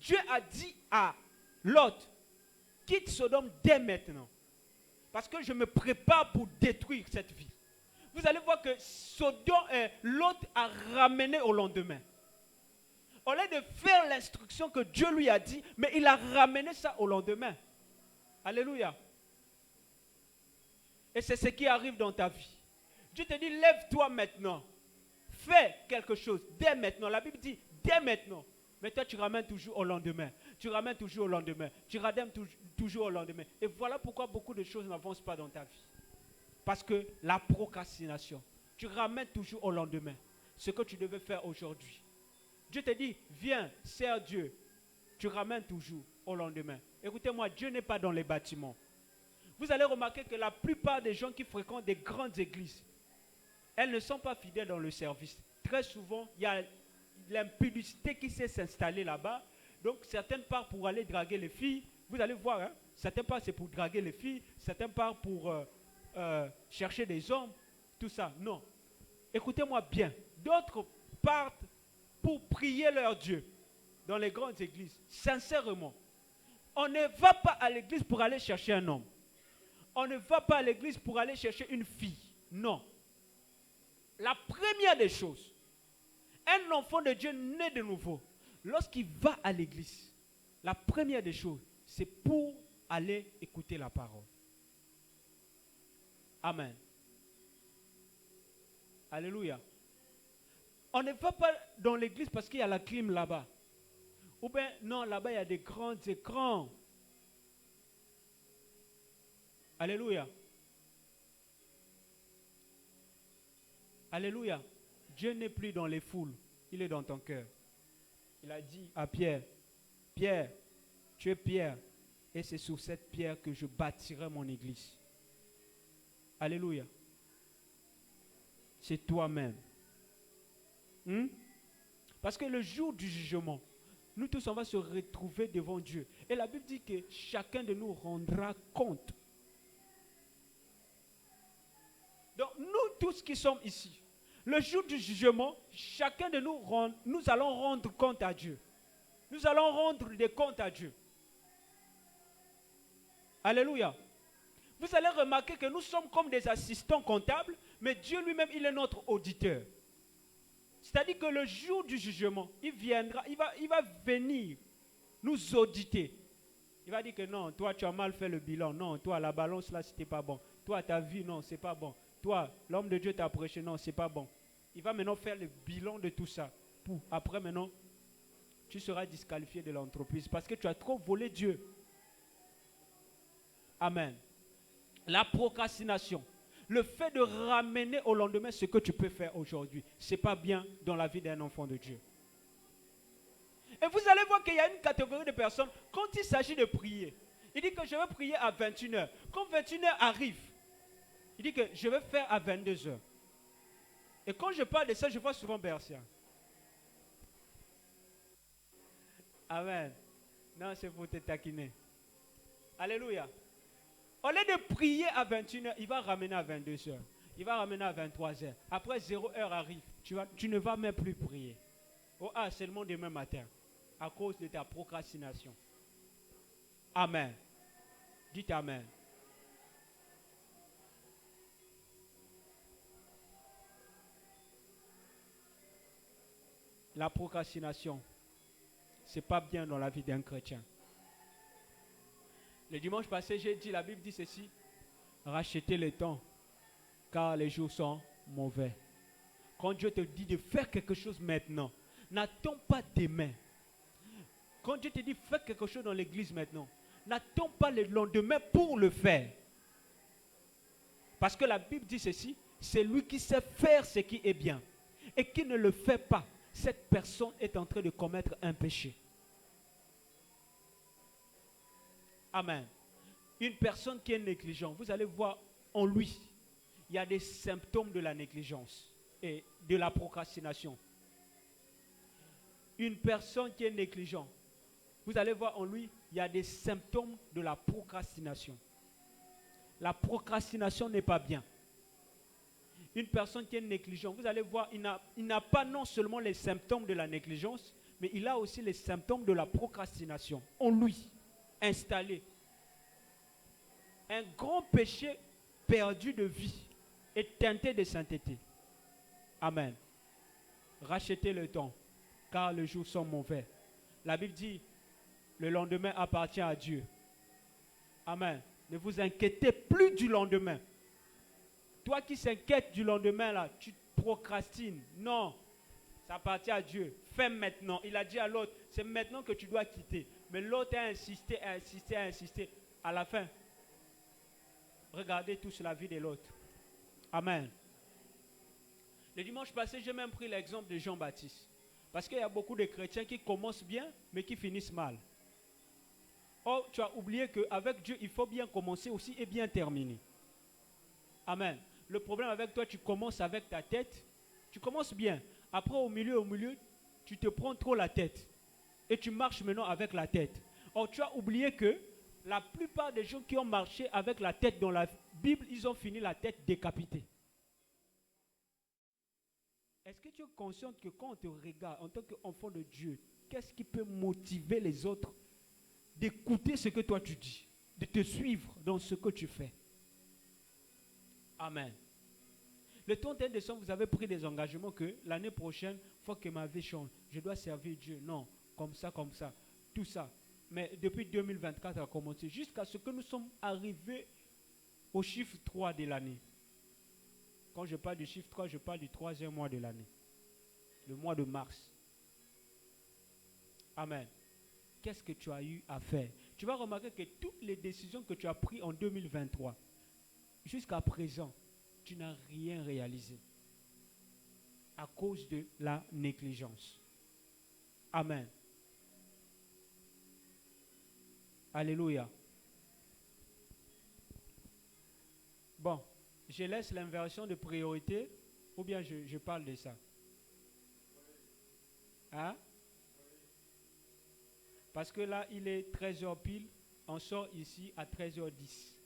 Dieu a dit à Lot, quitte Sodome dès maintenant. Parce que je me prépare pour détruire cette vie. Vous allez voir que Lot a ramené au lendemain. Au lieu de faire l'instruction que Dieu lui a dit, mais il a ramené ça au lendemain. Alléluia. Et c'est ce qui arrive dans ta vie. Dieu te dit, lève-toi maintenant. Fais quelque chose dès maintenant. La Bible dit, dès maintenant. Mais toi, tu ramènes toujours au lendemain. Tu ramènes toujours au lendemain. Tu ramènes toujours au lendemain. Et voilà pourquoi beaucoup de choses n'avancent pas dans ta vie. Parce que la procrastination, tu ramènes toujours au lendemain ce que tu devais faire aujourd'hui. Dieu te dit, viens, sers Dieu. Tu ramènes toujours au lendemain. Écoutez-moi, Dieu n'est pas dans les bâtiments. Vous allez remarquer que la plupart des gens qui fréquentent des grandes églises, elles ne sont pas fidèles dans le service. Très souvent, il y a l'impudicité qui s'est installée là-bas. Donc, certaines partent pour aller draguer les filles. Vous allez voir, hein, certaines partent c'est pour draguer les filles, certaines partent pour chercher des hommes, tout ça. Non. Écoutez-moi bien. D'autres partent pour prier leur Dieu dans les grandes églises. Sincèrement. On ne va pas à l'église pour aller chercher un homme. On ne va pas à l'église pour aller chercher une fille. Non. La première des choses, un enfant de Dieu né de nouveau, lorsqu'il va à l'église, la première des choses, c'est pour aller écouter la parole. Amen. Alléluia. On ne va pas dans l'église parce qu'il y a la clim là-bas. Ou bien, non, là-bas, il y a des grands écrans. Alléluia. Alléluia. Dieu n'est plus dans les foules. Il est dans ton cœur. Il a dit à Pierre, Pierre, tu es Pierre. Et c'est sur cette pierre que je bâtirai mon église. Alléluia. C'est toi-même. Parce que le jour du jugement, nous tous, on va se retrouver devant Dieu. Et la Bible dit que chacun de nous rendra compte. Donc, nous tous qui sommes ici, le jour du jugement, chacun de nous, nous allons rendre compte à Dieu. Nous allons rendre des comptes à Dieu. Alléluia. Vous allez remarquer que nous sommes comme des assistants comptables, mais Dieu lui-même, il est notre auditeur. C'est-à-dire que le jour du jugement, il viendra, il va venir nous auditer. Il va dire que non, toi tu as mal fait le bilan. Non, toi la balance là, c'était pas bon. Toi ta vie, non, c'est pas bon. Toi, l'homme de Dieu t'a prêché, non, c'est pas bon. Il va maintenant faire le bilan de tout ça. Après maintenant, tu seras disqualifié de l'entreprise parce que tu as trop volé Dieu. Amen. La procrastination. Le fait de ramener au lendemain ce que tu peux faire aujourd'hui, ce n'est pas bien dans la vie d'un enfant de Dieu. Et vous allez voir qu'il y a une catégorie de personnes, quand il s'agit de prier, il dit que je vais prier à 21h. Quand 21h arrive, il dit que je vais faire à 22h. Et quand je parle de ça, je vois souvent Bercia. Amen. Non, c'est pour te taquiner. Alléluia. Au lieu de prier à 21h, il va ramener à 22h. Il va ramener à 23h. Après 0h arrive. Tu ne vas même plus prier. Oh, seulement demain matin. À cause de ta procrastination. Amen. Dites Amen. La procrastination, ce n'est pas bien dans la vie d'un chrétien. Le dimanche passé, j'ai dit, la Bible dit ceci, rachetez le temps, car les jours sont mauvais. Quand Dieu te dit de faire quelque chose maintenant, n'attends pas demain. Quand Dieu te dit fais quelque chose dans l'église maintenant, n'attends pas le lendemain pour le faire. Parce que la Bible dit ceci, c'est lui qui sait faire ce qui est bien. Et qui ne le fait pas, cette personne est en train de commettre un péché. Amen. Une personne qui est négligente, vous allez voir en lui, il y a des symptômes de la négligence et de la procrastination. Une personne qui est négligente, vous allez voir en lui, il y a des symptômes de la procrastination. La procrastination n'est pas bien. Une personne qui est négligente, vous allez voir, il n'a pas non seulement les symptômes de la négligence, mais il a aussi les symptômes de la procrastination en lui, installé. Un grand péché perdu de vie et teinté de sainteté. Amen. Rachetez le temps, car les jours sont mauvais. La Bible dit, le lendemain appartient à Dieu. Amen. Ne vous inquiétez plus du lendemain. Toi qui s'inquiètes du lendemain, là, tu procrastines. Non, ça appartient à Dieu. Fais maintenant. Il a dit à l'autre, c'est maintenant que tu dois quitter. Mais l'autre a insisté, a insisté, a insisté. À la fin, regardez tous la vie de l'autre. Amen. Le dimanche passé, j'ai même pris l'exemple de Jean-Baptiste. Parce qu'il y a beaucoup de chrétiens qui commencent bien, mais qui finissent mal. Or, tu as oublié qu'avec Dieu, il faut bien commencer aussi et bien terminer. Amen. Le problème avec toi, tu commences avec ta tête. Tu commences bien. Après, au milieu, tu te prends trop la tête. Et tu marches maintenant avec la tête. Or, tu as oublié que la plupart des gens qui ont marché avec la tête dans la Bible, ils ont fini la tête décapitée. Est-ce que tu es conscient que quand on te regarde en tant qu'enfant de Dieu, qu'est-ce qui peut motiver les autres d'écouter ce que toi tu dis, de te suivre dans ce que tu fais? Amen. Le 31 décembre, vous avez pris des engagements que l'année prochaine, il faut que ma vie change. Je dois servir Dieu. Non, comme ça, tout ça. Mais depuis 2024, ça a commencé jusqu'à ce que nous sommes arrivés au chiffre 3 de l'année. Quand je parle du chiffre 3, je parle du 3e mois de l'année. Le mois de mars. Amen. Qu'est-ce que tu as eu à faire? Tu vas remarquer que toutes les décisions que tu as prises en 2023, jusqu'à présent, tu n'as rien réalisé. À cause de la négligence. Amen. Alléluia. Bon, je laisse l'inversion de priorité ou bien je parle de ça? Hein? Parce que là, il est 13h pile, on sort ici à 13h10.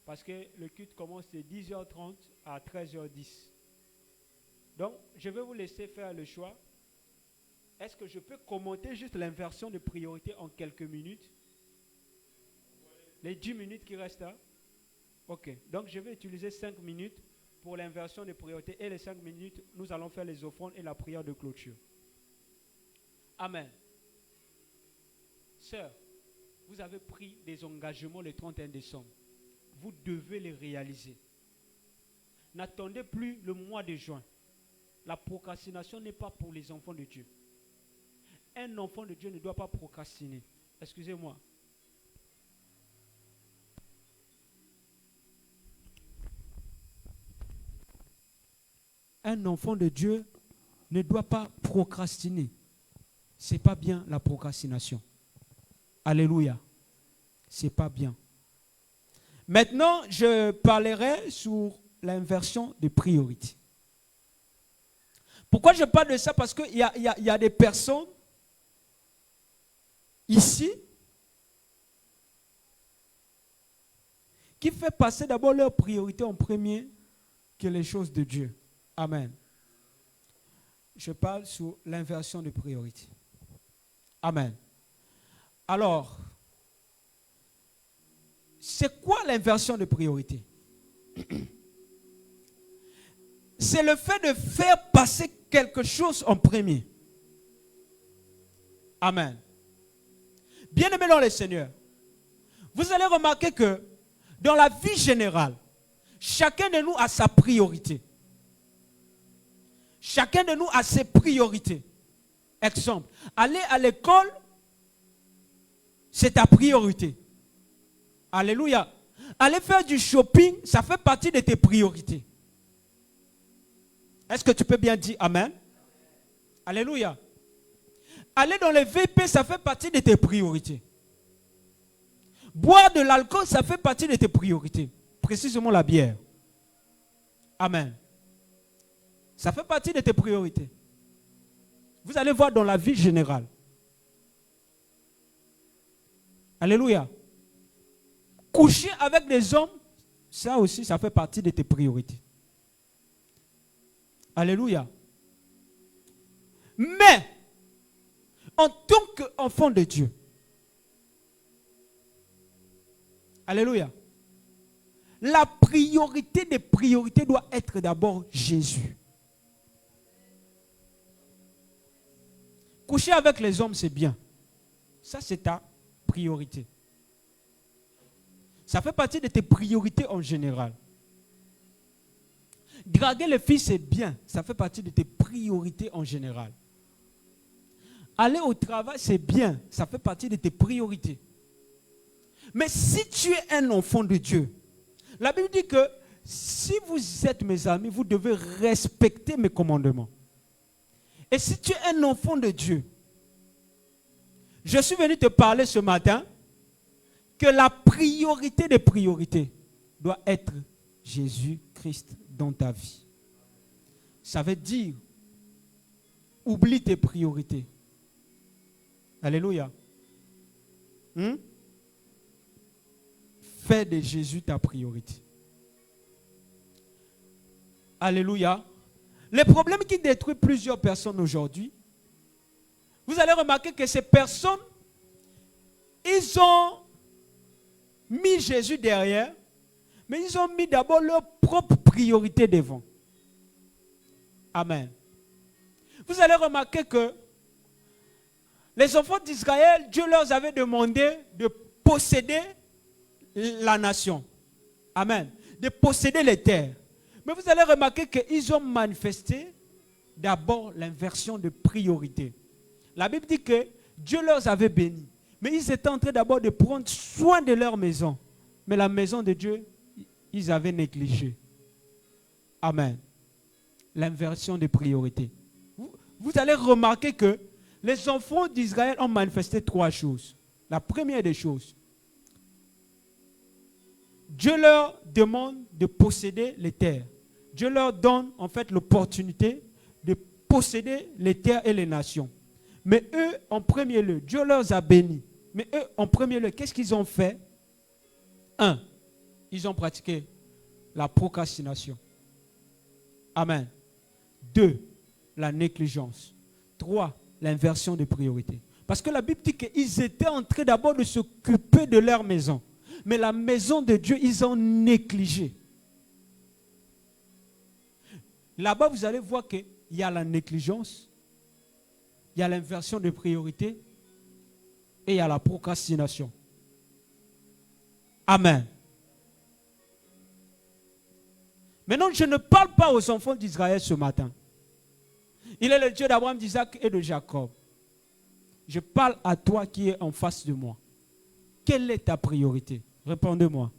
Parce que le culte commence de 10h30 à 13h10. Donc, je vais vous laisser faire le choix. Est-ce que je peux commenter juste l'inversion de priorité en quelques minutes? Les 10 minutes qui restent là? Ok. Donc, je vais utiliser 5 minutes pour l'inversion de priorité. Et les 5 minutes, nous allons faire les offrandes et la prière de clôture. Amen. Sœur, vous avez pris des engagements le 31 décembre. Vous devez les réaliser. N'attendez plus le mois de juin. La procrastination n'est pas pour les enfants de Dieu. Un enfant de Dieu ne doit pas procrastiner. Excusez-moi. Un enfant de Dieu ne doit pas procrastiner. Ce n'est pas bien la procrastination. Alléluia. Ce n'est pas bien. Maintenant, je parlerai sur l'inversion de priorité. Pourquoi je parle de ça? Parce qu'il y a des personnes ici qui font passer d'abord leur priorité en premier que les choses de Dieu. Amen. Je parle sur l'inversion de priorité. Amen. Alors, c'est quoi l'inversion de priorité? C'est le fait de faire passer quelque chose en premier. Amen. Bien-aimés dans le Seigneur, vous allez remarquer que dans la vie générale, chacun de nous a sa priorité. Chacun de nous a ses priorités. Exemple, aller à l'école, c'est ta priorité. Alléluia. Aller faire du shopping, ça fait partie de tes priorités. Est-ce que tu peux bien dire Amen? Alléluia. Aller dans les VP, ça fait partie de tes priorités. Boire de l'alcool, ça fait partie de tes priorités. Précisément la bière. Amen. Ça fait partie de tes priorités. Vous allez voir dans la vie générale. Alléluia. Coucher avec des hommes, ça aussi, ça fait partie de tes priorités. Alléluia. Mais, en tant qu'enfant de Dieu, alléluia, la priorité des priorités doit être d'abord Jésus. Coucher avec les hommes, c'est bien. Ça, c'est ta priorité. Ça fait partie de tes priorités en général. Draguer les filles, c'est bien. Ça fait partie de tes priorités en général. Aller au travail, c'est bien. Ça fait partie de tes priorités. Mais si tu es un enfant de Dieu, la Bible dit que si vous êtes mes amis, vous devez respecter mes commandements. Et si tu es un enfant de Dieu, je suis venu te parler ce matin que la priorité des priorités doit être Jésus-Christ dans ta vie. Ça veut dire, oublie tes priorités. Alléluia. Fais de Jésus ta priorité. Alléluia. Les problèmes qui détruisent plusieurs personnes aujourd'hui, vous allez remarquer que ces personnes, ils ont mis Jésus derrière, mais ils ont mis d'abord leur propre priorité devant. Amen. Vous allez remarquer que les enfants d'Israël, Dieu leur avait demandé de posséder la nation. Amen. De posséder les terres. Mais vous allez remarquer qu'ils ont manifesté d'abord l'inversion de priorité. La Bible dit que Dieu leur avait béni. Mais ils étaient en train d'abord de prendre soin de leur maison. Mais la maison de Dieu, ils avaient négligé. Amen. L'inversion de priorité. Vous allez remarquer que les enfants d'Israël ont manifesté 3 choses. La première des choses, Dieu leur demande de posséder les terres. Dieu leur donne en fait l'opportunité de posséder les terres et les nations. Mais eux, en premier lieu, Dieu leur a bénis. Mais eux, en premier lieu, qu'est-ce qu'ils ont fait? 1. Ils ont pratiqué la procrastination. Amen. 2. La négligence. 3. L'inversion de priorité. Parce que la Bible dit qu'ils étaient en train d'abord de s'occuper de leur maison. Mais la maison de Dieu, ils ont négligé. Là-bas, vous allez voir qu'il y a la négligence, il y a l'inversion de priorité et il y a la procrastination. Amen. Maintenant, je ne parle pas aux enfants d'Israël ce matin. Il est le Dieu d'Abraham, d'Isaac et de Jacob. Je parle à toi qui es en face de moi. Quelle est ta priorité? Répondez-moi.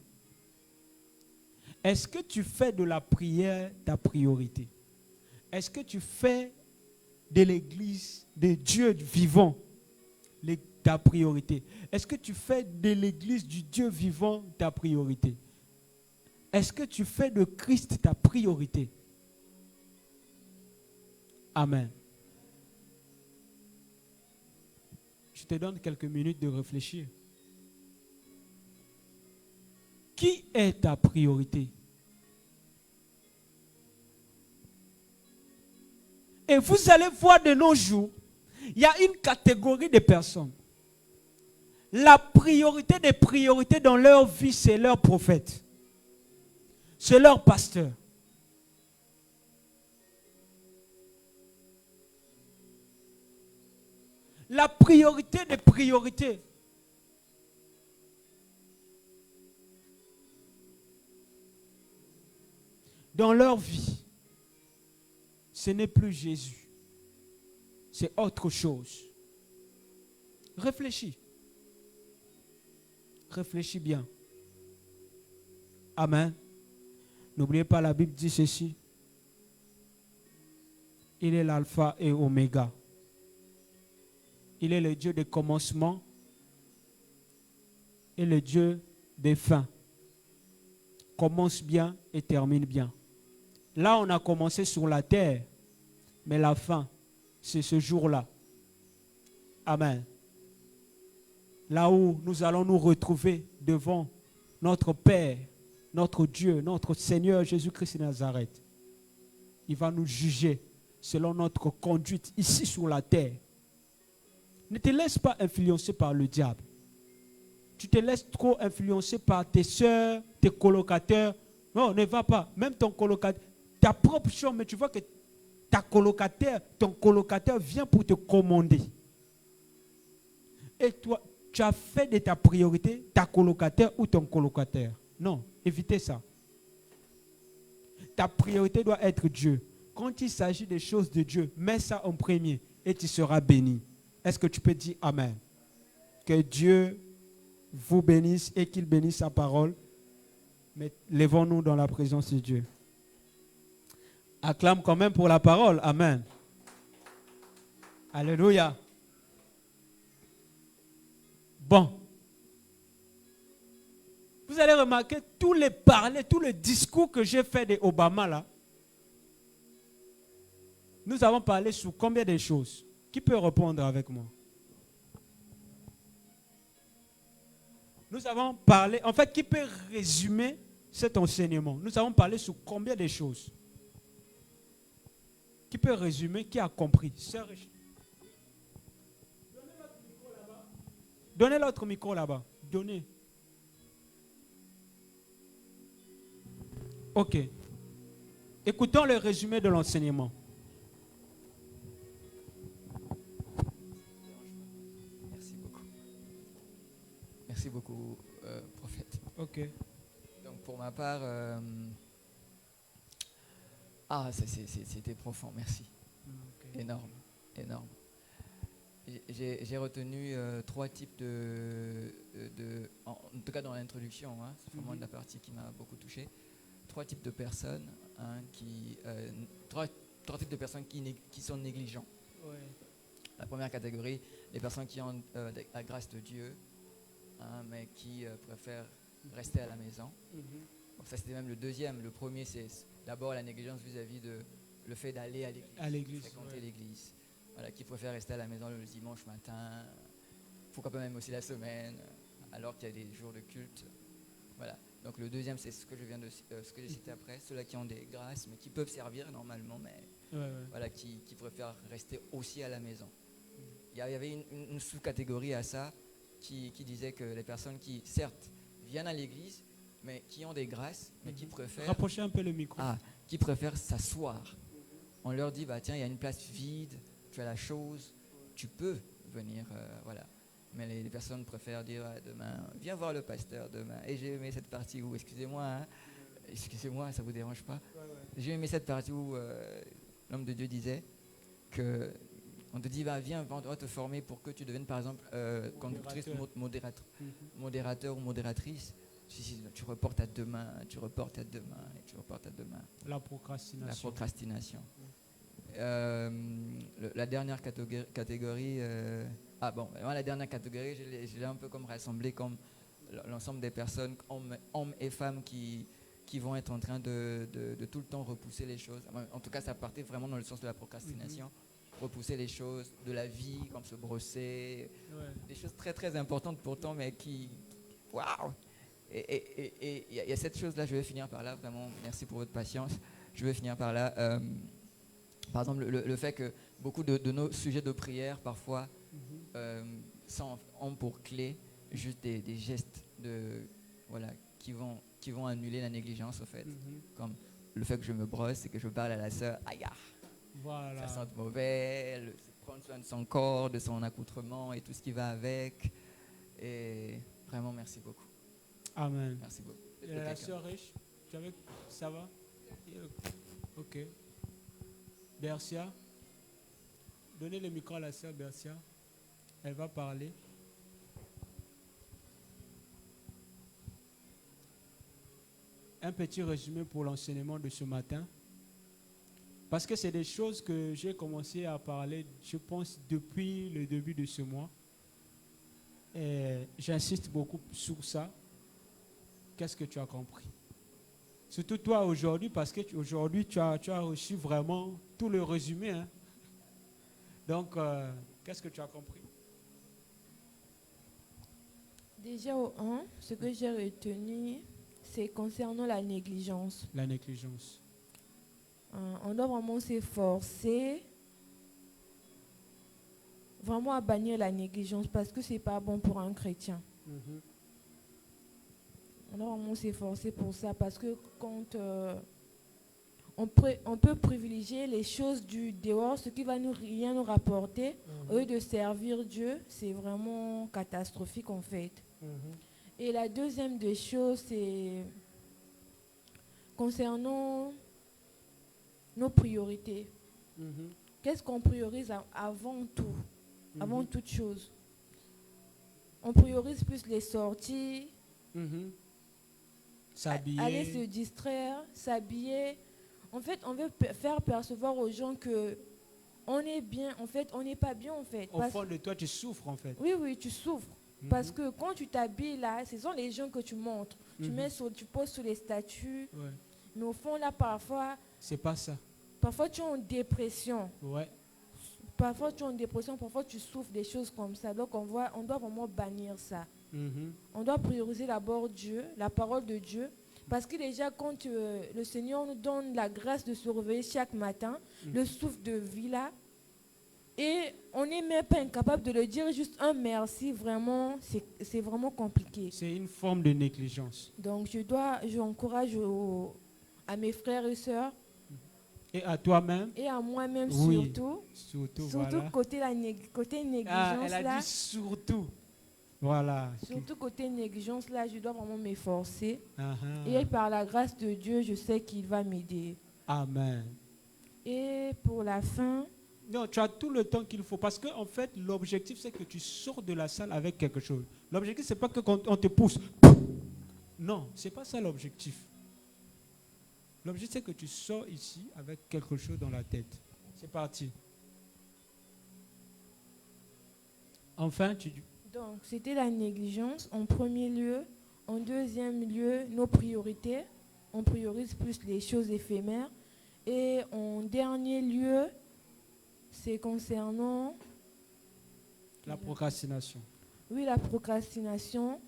Est-ce que tu fais de la prière ta priorité? Est-ce que tu fais de l'église de Dieu vivant ta priorité? Est-ce que tu fais de l'église du Dieu vivant ta priorité? Est-ce que tu fais de Christ ta priorité? Amen. Je te donne quelques minutes de réfléchir. Qui est ta priorité? Et vous allez voir de nos jours, il y a une catégorie de personnes. La priorité des priorités dans leur vie, c'est leur prophète. C'est leur pasteur. La priorité des priorités. Dans leur vie, ce n'est plus Jésus. C'est autre chose. Réfléchis. Réfléchis bien. Amen. N'oubliez pas, la Bible dit ceci. Il est l'alpha et oméga. Il est le Dieu des commencements et le Dieu des fins. Commence bien et termine bien. Là, on a commencé sur la terre, mais la fin, c'est ce jour-là. Amen. Là où nous allons nous retrouver devant notre Père, notre Dieu, notre Seigneur Jésus-Christ de Nazareth. Il va nous juger selon notre conduite ici sur la terre. Ne te laisse pas influencer par le diable. Tu te laisses trop influencer par tes soeurs, tes colocataires. Non, ne va pas. Même ton colocataire, ta propre chambre, mais tu vois que ton colocataire vient pour te commander. Et toi, tu as fait de ta priorité ta colocataire ou ton colocataire. Non, évitez ça. Ta priorité doit être Dieu. Quand il s'agit des choses de Dieu, mets ça en premier et tu seras béni. Est-ce que tu peux dire Amen? Que Dieu vous bénisse et qu'il bénisse sa parole. Mais levons-nous dans la présence de Dieu. Acclame quand même pour la parole. Amen. Alléluia. Bon. Vous allez remarquer tous les discours que j'ai fait d'Obama là. Nous avons parlé sur combien de choses? Qui peut répondre avec moi? Nous avons parlé, en fait, qui peut résumer cet enseignement? Nous avons parlé sur combien de choses? Qui peut résumer? Qui a compris? Sœur, donnez l'autre micro là-bas. Donnez. Ok. Écoutons le résumé de l'enseignement. Merci beaucoup, prophète. Ok. Donc pour ma part, Ah, c'était profond, merci. Ok. Énorme, énorme. J'ai retenu trois types en tout cas dans l'introduction, hein, c'est vraiment la partie qui m'a beaucoup touché. Trois types de personnes, hein, trois types de personnes qui sont négligents. Ouais. La première catégorie, les personnes qui ont la grâce de Dieu, hein, mais qui préfèrent rester à la maison. Donc ça, c'était même le deuxième. Le premier, c'est d'abord la négligence vis-à-vis de le fait d'aller à l'église, fréquenter ouais. l'église. Voilà, qui préfère rester à la maison le dimanche matin, pourquoi pas même aussi la semaine, alors qu'il y a des jours de culte. Voilà. Donc le deuxième, c'est ce que j'ai cité après, ceux-là qui ont des grâces, mais qui peuvent servir normalement, mais voilà, qui préfèrent rester aussi à la maison. Il y avait une sous-catégorie à ça qui disait que les personnes qui, certes, viennent à l'église, mais qui ont des grâces, mais qui préfèrent... Rapprochez un peu le micro. Qui préfèrent s'asseoir. On leur dit, tiens, il y a une place vide, tu as la chose, tu peux venir, voilà. Mais les personnes préfèrent dire, demain, viens voir le pasteur demain. Et j'ai aimé cette partie où, excusez-moi, ça vous dérange pas? J'ai aimé cette partie où l'homme de Dieu disait que on te dit, viens, on va te former pour que tu deviennes, par exemple, conductrice, modérateur ou modératrice. Si, tu reportes à demain, tu reportes à demain, et tu reportes à demain. La procrastination. La dernière catégorie, la dernière catégorie, je l'ai un peu comme rassemblée comme l'ensemble des personnes, hommes et femmes, qui vont être en train de tout le temps repousser les choses. En tout cas, ça partait vraiment dans le sens de la procrastination. Repousser les choses de la vie, comme se brosser, des choses très très importantes pourtant, mais qui... Waouh! Et il y a cette chose-là, je vais finir par là, vraiment, merci pour votre patience. Je vais finir par là. Par exemple, le fait que beaucoup de nos sujets de prière, parfois, ont pour clé juste des gestes qui vont annuler la négligence, au fait. Comme le fait que je me brosse et que je parle à la sœur, aïe, ça sent mauvais, prendre soin de son corps, de son accoutrement et tout ce qui va avec. Et vraiment, merci beaucoup. Amen. Merci beaucoup. Et la sœur riche, ça va? Ok. Bercia, donnez le micro à la sœur Bercia. Elle va parler. Un petit résumé pour l'enseignement de ce matin. Parce que c'est des choses que j'ai commencé à parler, je pense, depuis le début de ce mois. Et j'insiste beaucoup sur ça. Qu'est-ce que tu as compris? Surtout toi aujourd'hui, parce que aujourd'hui tu as reçu vraiment tout le résumé. Hein? Donc, qu'est-ce que tu as compris? Déjà au 1, ce que j'ai retenu, c'est concernant la négligence. La négligence. On doit vraiment s'efforcer vraiment à bannir la négligence parce que c'est pas bon pour un chrétien. On doit vraiment s'efforcer pour ça parce que quand on peut privilégier les choses du dehors, ce qui va rien nous rapporter, au lieu de servir Dieu, c'est vraiment catastrophique en fait. Et la deuxième des choses, c'est concernant nos priorités. Qu'est-ce qu'on priorise avant tout, avant toute chose? On priorise plus les sorties, s'habiller, aller se distraire, s'habiller. En fait, on veut faire percevoir aux gens que on est bien. En fait, on n'est pas bien en fait. Au fond de toi, tu souffres en fait. Oui, tu souffres. Parce que quand tu t'habilles là, ce sont les gens que tu montres. Tu poses sur les statuts. Mais au fond là, parfois... C'est pas ça. Parfois tu es en dépression. Parfois tu es en dépression, parfois tu souffres des choses comme ça. Donc on doit vraiment bannir ça. On doit prioriser d'abord Dieu, la parole de Dieu. Parce que déjà quand le Seigneur nous donne la grâce de se réveiller chaque matin, le souffle de vie là, et on n'est même pas incapable de le dire juste un merci, vraiment, c'est vraiment compliqué. C'est une forme de négligence. Donc j'encourage à mes frères et sœurs. Et à toi-même. Et à moi-même surtout. Surtout voilà. côté négligence elle a dit surtout. Voilà. Surtout côté négligence là, je dois vraiment m'efforcer. Et par la grâce de Dieu, je sais qu'il va m'aider. Amen. Et pour la fin, Non, tu as tout le temps qu'il faut. Parce qu'en fait, l'objectif, c'est que tu sors de la salle avec quelque chose. L'objectif, c'est pas que quand on te pousse. Non, c'est pas ça l'objectif. L'objectif, c'est que tu sors ici avec quelque chose dans la tête. C'est parti. Enfin, donc c'était la négligence en premier lieu. En deuxième lieu, nos priorités. On priorise plus les choses éphémères. Et en dernier lieu, c'est concernant la procrastination. Oui, la procrastination.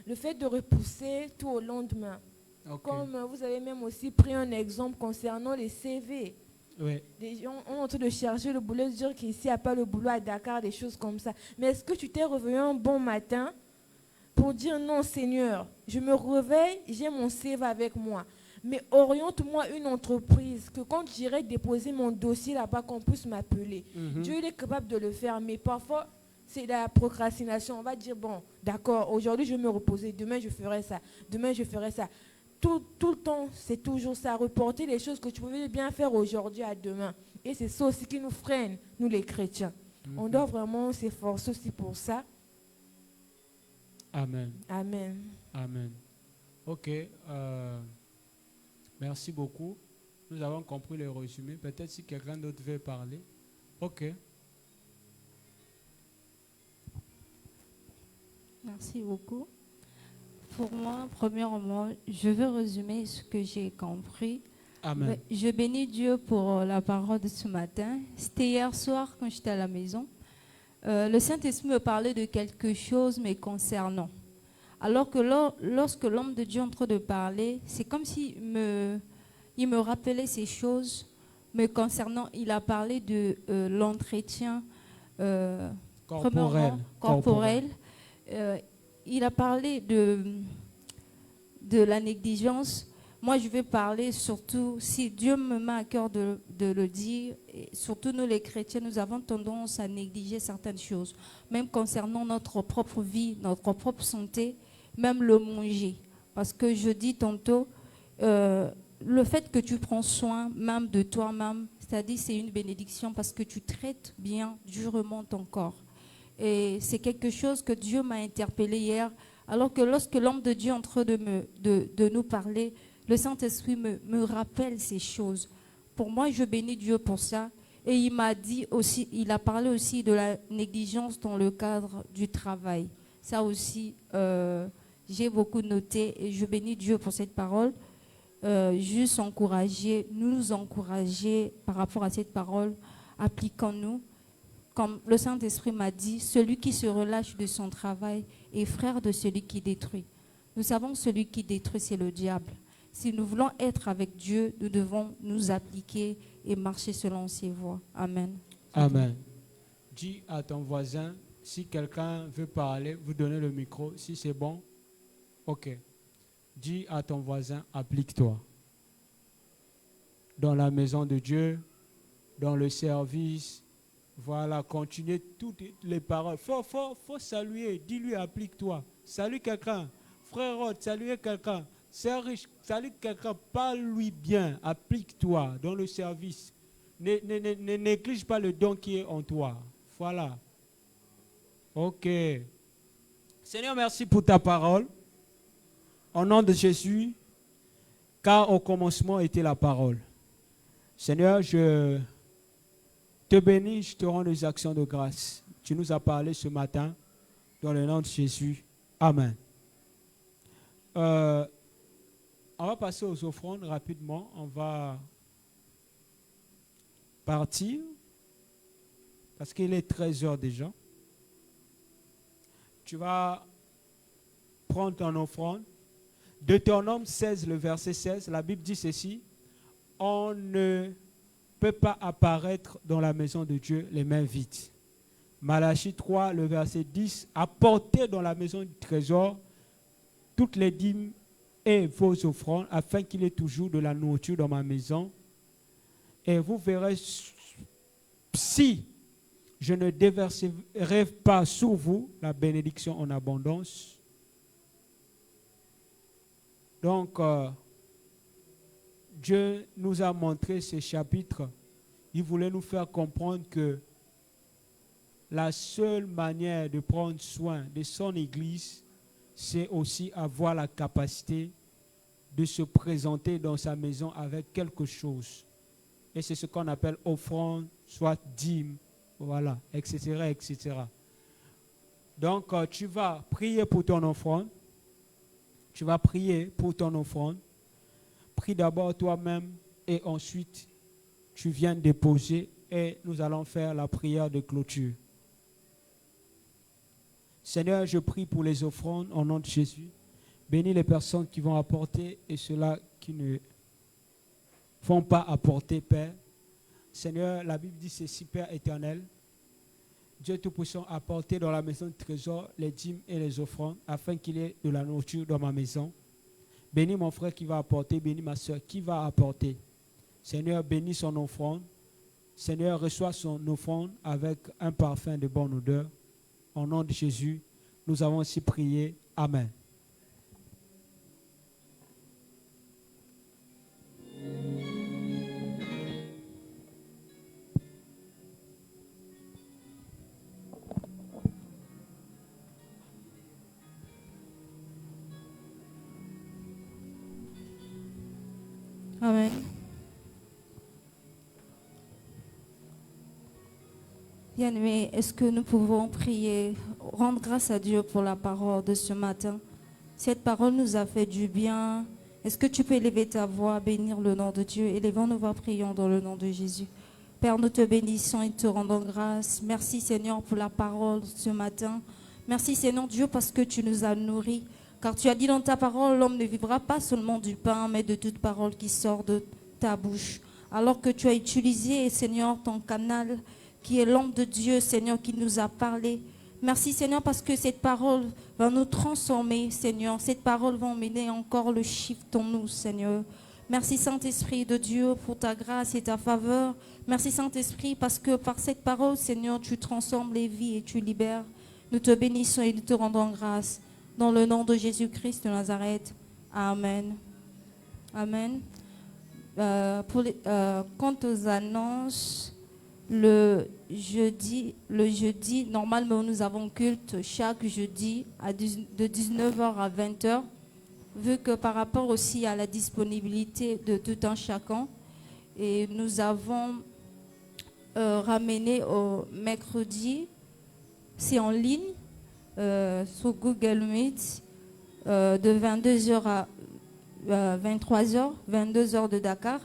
Le fait de repousser tout au lendemain. Okay. Comme vous avez même aussi pris un exemple concernant les CV. Oui. Des gens ont en train de chercher le boulot, de dire qu'ici, il n'y a pas le boulot à Dakar, des choses comme ça. Mais est-ce que tu t'es réveillé un bon matin pour dire non, Seigneur, je me réveille, j'ai mon CV avec moi. Mais oriente-moi une entreprise que quand j'irai déposer mon dossier là-bas, qu'on puisse m'appeler. Dieu il est capable de le faire, mais parfois, c'est la procrastination. On va dire, bon, d'accord, aujourd'hui, je vais me reposer, demain, je ferai ça, demain, je ferai ça. Tout le temps, c'est toujours ça, reporter les choses que tu pouvais bien faire aujourd'hui à demain. Et c'est ça aussi qui nous freine, nous les chrétiens. On doit vraiment s'efforcer aussi pour ça. Amen. Amen. Amen. Ok. Merci beaucoup. Nous avons compris le résumé. Peut-être si quelqu'un d'autre veut parler. Ok. Merci beaucoup. Pour moi, premièrement, je veux résumer ce que j'ai compris. Amen. Je bénis Dieu pour la parole de ce matin. C'était hier soir quand j'étais à la maison. Le Saint-Esprit me parlait de quelque chose me concernant. Alors que lorsque l'homme de Dieu est en train de parler, c'est comme s'il il me rappelait ces choses me concernant. Il a parlé de l'entretien corporel. Il a parlé de la négligence. Moi, je vais parler surtout, si Dieu me met à cœur de le dire, et surtout nous les chrétiens, nous avons tendance à négliger certaines choses, même concernant notre propre vie, notre propre santé, même le manger. Parce que je dis tantôt, le fait que tu prends soin même de toi-même, c'est-à-dire c'est une bénédiction parce que tu traites bien, durement ton corps. Et c'est quelque chose que Dieu m'a interpellé hier, alors que lorsque l'homme de Dieu est en train de nous parler, le Saint-Esprit me rappelle ces choses. Pour moi, je bénis Dieu pour ça. Et il m'a dit aussi, il a parlé aussi de la négligence dans le cadre du travail. Ça aussi, j'ai beaucoup noté et je bénis Dieu pour cette parole. Juste encourager, nous encourager par rapport à cette parole, appliquons-nous. Comme le Saint-Esprit m'a dit, celui qui se relâche de son travail est frère de celui qui détruit. Nous savons que celui qui détruit, c'est le diable. Si nous voulons être avec Dieu, nous devons nous appliquer et marcher selon ses voies. Amen. Amen. Dis à ton voisin, si quelqu'un veut parler, vous donnez le micro. Si c'est bon, ok. Dis à ton voisin, applique-toi. Dans la maison de Dieu, dans le service, voilà, continuez toutes les paroles. Faut saluer, dis-lui, applique-toi. Salue quelqu'un. Frère Rod, saluez quelqu'un. Sœur riche, salue quelqu'un, parle-lui bien, applique-toi dans le service. Ne néglige pas le don qui est en toi. Voilà. Ok. Seigneur, merci pour ta parole. Au nom de Jésus, car au commencement était la parole. Seigneur, je te bénis, je te rends des actions de grâce. Tu nous as parlé ce matin, dans le nom de Jésus. Amen. On va passer aux offrandes rapidement. On va partir parce qu'il est 13h déjà. Tu vas prendre ton offrande. Deutéronome 16, le verset 16, la Bible dit ceci: on ne peut pas apparaître dans la maison de Dieu les mains vides. Malachie 3, le verset 10, apportez dans la maison du trésor toutes les dîmes et vos offrandes, afin qu'il y ait toujours de la nourriture dans ma maison. Et vous verrez si je ne déverserai pas sur vous la bénédiction en abondance. Donc, Dieu nous a montré ce chapitre. Il voulait nous faire comprendre que la seule manière de prendre soin de son Église, c'est aussi avoir la capacité de se présenter dans sa maison avec quelque chose. Et c'est ce qu'on appelle offrande, soit dîme, voilà, etc., etc. Donc, tu vas prier pour ton offrande. Tu vas prier pour ton offrande. Prie d'abord toi-même et ensuite, tu viens déposer et nous allons faire la prière de clôture. Seigneur, je prie pour les offrandes au nom de Jésus. Bénis les personnes qui vont apporter et ceux-là qui ne vont pas apporter, Père. Seigneur, la Bible dit ceci, Père éternel. Dieu Tout-Puissant a apporté dans la maison de trésor les dîmes et les offrandes afin qu'il y ait de la nourriture dans ma maison. Bénis mon frère qui va apporter, bénis ma soeur qui va apporter. Seigneur, bénis son offrande. Seigneur, reçois son offrande avec un parfum de bonne odeur. Au nom de Jésus, nous avons aussi prié. Amen. Amen. Bien-aimés, est-ce que nous pouvons prier, rendre grâce à Dieu pour la parole de ce matin? Cette parole nous a fait du bien. Est-ce que tu peux élever ta voix, bénir le nom de Dieu? Élevons nos voix, prions dans le nom de Jésus. Père, nous te bénissons et te rendons grâce. Merci Seigneur pour la parole ce matin. Merci Seigneur Dieu parce que tu nous as nourris. Car tu as dit dans ta parole, l'homme ne vivra pas seulement du pain, mais de toute parole qui sort de ta bouche. Alors que tu as utilisé, Seigneur, ton canal, qui est l'homme de Dieu, Seigneur, qui nous a parlé. Merci, Seigneur, parce que cette parole va nous transformer, Seigneur. Cette parole va emmener encore le shift en nous, Seigneur. Merci, Saint-Esprit de Dieu, pour ta grâce et ta faveur. Merci, Saint-Esprit, parce que par cette parole, Seigneur, tu transformes les vies et tu libères. Nous te bénissons et nous te rendons grâce. Dans le nom de Jésus-Christ de Nazareth. Amen. Amen. Quant aux annonces, le jeudi, normalement, nous avons culte chaque jeudi de 19h à 20h, vu que par rapport aussi à la disponibilité de tout un chacun, et nous avons ramené au mercredi, c'est en ligne, sur Google Meet, de 22h à 23h, 22h de Dakar.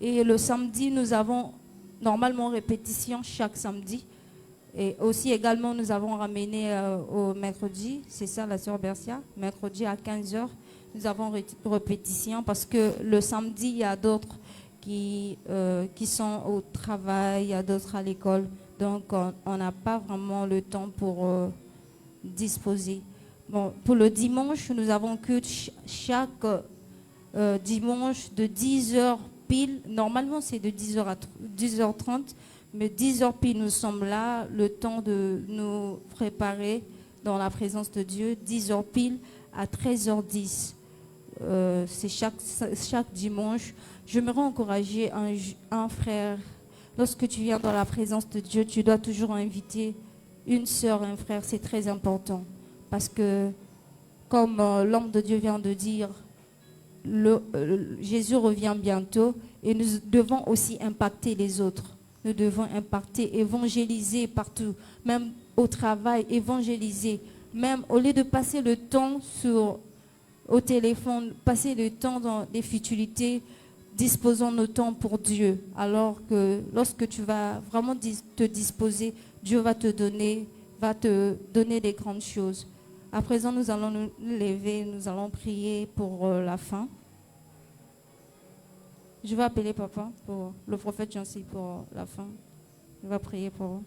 Et le samedi, nous avons normalement répétition chaque samedi. Et aussi également, nous avons ramené au mercredi, c'est ça la sœur Bercia, mercredi à 15h, nous avons répétition parce que le samedi, il y a d'autres qui sont au travail, il y a d'autres à l'école. Donc, on n'a pas vraiment le temps pour disposer. Bon, pour le dimanche, nous avons culte chaque dimanche de 10h pile. Normalement, c'est de 10h à 10h30, mais 10h pile, nous sommes là, le temps de nous préparer dans la présence de Dieu. 10h pile à 13h10. C'est chaque dimanche. J'aimerais encourager un frère. Lorsque tu viens dans la présence de Dieu, tu dois toujours inviter une sœur, un frère. C'est très important. Parce que, comme l'homme de Dieu vient de dire, Jésus revient bientôt et nous devons aussi impacter les autres. Nous devons impacter, évangéliser partout, même au travail, évangéliser. Même au lieu de passer le temps au téléphone, passer le temps dans des futilités, disposons nos temps pour Dieu. Alors que lorsque tu vas vraiment te disposer, Dieu va te donner des grandes choses. À présent, nous allons nous lever, nous allons prier pour la fin. Je vais appeler papa, pour le prophète Jancy pour la fin. Il va prier pour vous.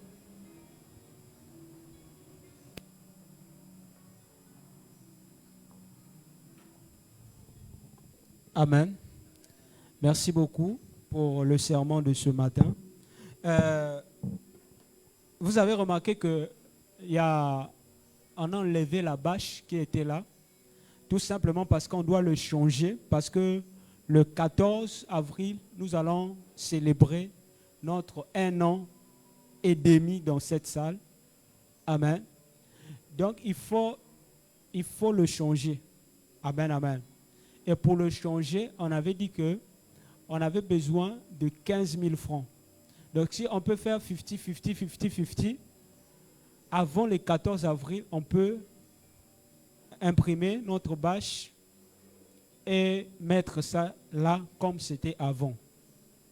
Amen. Merci beaucoup pour le sermon de ce matin. Vous avez remarqué qu'on a enlevé la bâche qui était là, tout simplement parce qu'on doit le changer, parce que le 14 avril, nous allons célébrer notre 1 an et demi dans cette salle. Amen. Donc, il faut le changer. Amen, amen. Et pour le changer, on avait dit qu'on avait besoin de 15 000 francs. Donc, si on peut faire 50, avant le 14 avril, on peut imprimer notre bâche et mettre ça là comme c'était avant.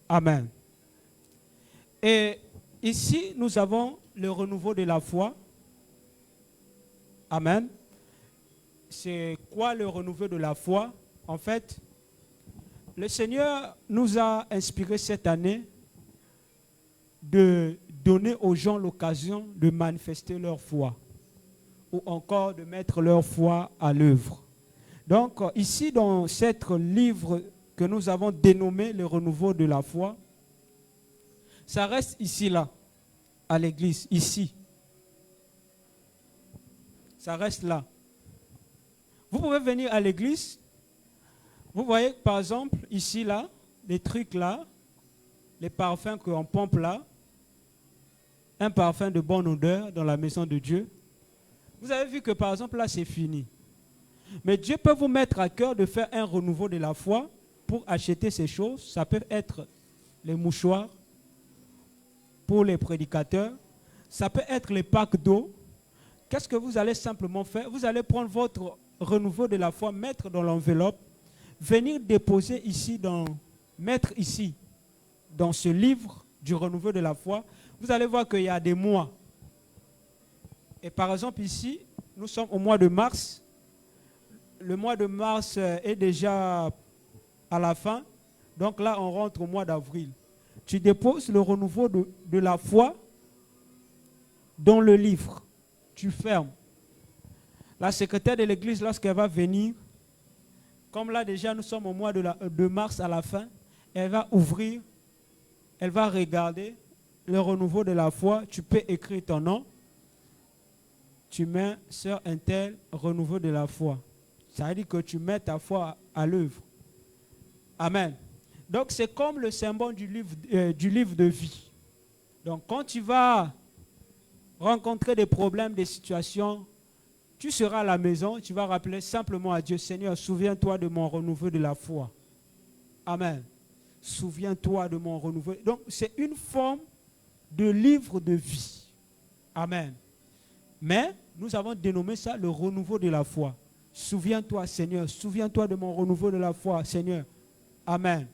Amen. Et ici, nous avons le renouveau de la foi. Amen. C'est quoi le renouveau de la foi? En fait, le Seigneur nous a inspiré cette année de donner aux gens l'occasion de manifester leur foi ou encore de mettre leur foi à l'œuvre. Donc, ici, dans ce livre que nous avons dénommé le renouveau de la foi, ça reste ici, là, à l'église, ici. Ça reste là. Vous pouvez venir à l'église. Vous voyez, par exemple, ici, là, les trucs là, les parfums qu'on pompe là, un parfum de bonne odeur dans la maison de Dieu. Vous avez vu que, par exemple, là, c'est fini. Mais Dieu peut vous mettre à cœur de faire un renouveau de la foi pour acheter ces choses. Ça peut être les mouchoirs pour les prédicateurs. Ça peut être les packs d'eau. Qu'est-ce que vous allez simplement faire? Vous allez prendre votre renouveau de la foi, mettre dans l'enveloppe, venir déposer ici, mettre ici, dans ce livre du renouveau de la foi. Vous allez voir qu'il y a des mois. Et par exemple ici, nous sommes au mois de mars. Le mois de mars est déjà à la fin. Donc là, on rentre au mois d'avril. Tu déposes le renouveau de la foi dans le livre. Tu fermes. La secrétaire de l'église, lorsqu'elle va venir, comme là déjà nous sommes au mois de mars à la fin, elle va ouvrir, elle va regarder le renouveau de la foi. Tu peux écrire ton nom. Tu mets sœur Intel, renouveau de la foi. Ça veut dire que tu mets ta foi à l'œuvre. Amen. Donc c'est comme le symbole du livre de vie. Donc quand tu vas rencontrer des problèmes, des situations, tu seras à la maison, tu vas rappeler simplement à Dieu, Seigneur, souviens-toi de mon renouveau de la foi. Amen. Souviens-toi de mon renouveau. Donc c'est une forme de livre de vie. Amen. Mais nous avons dénommé ça le renouveau de la foi. Souviens-toi, Seigneur, souviens-toi de mon renouveau de la foi, Seigneur. Amen.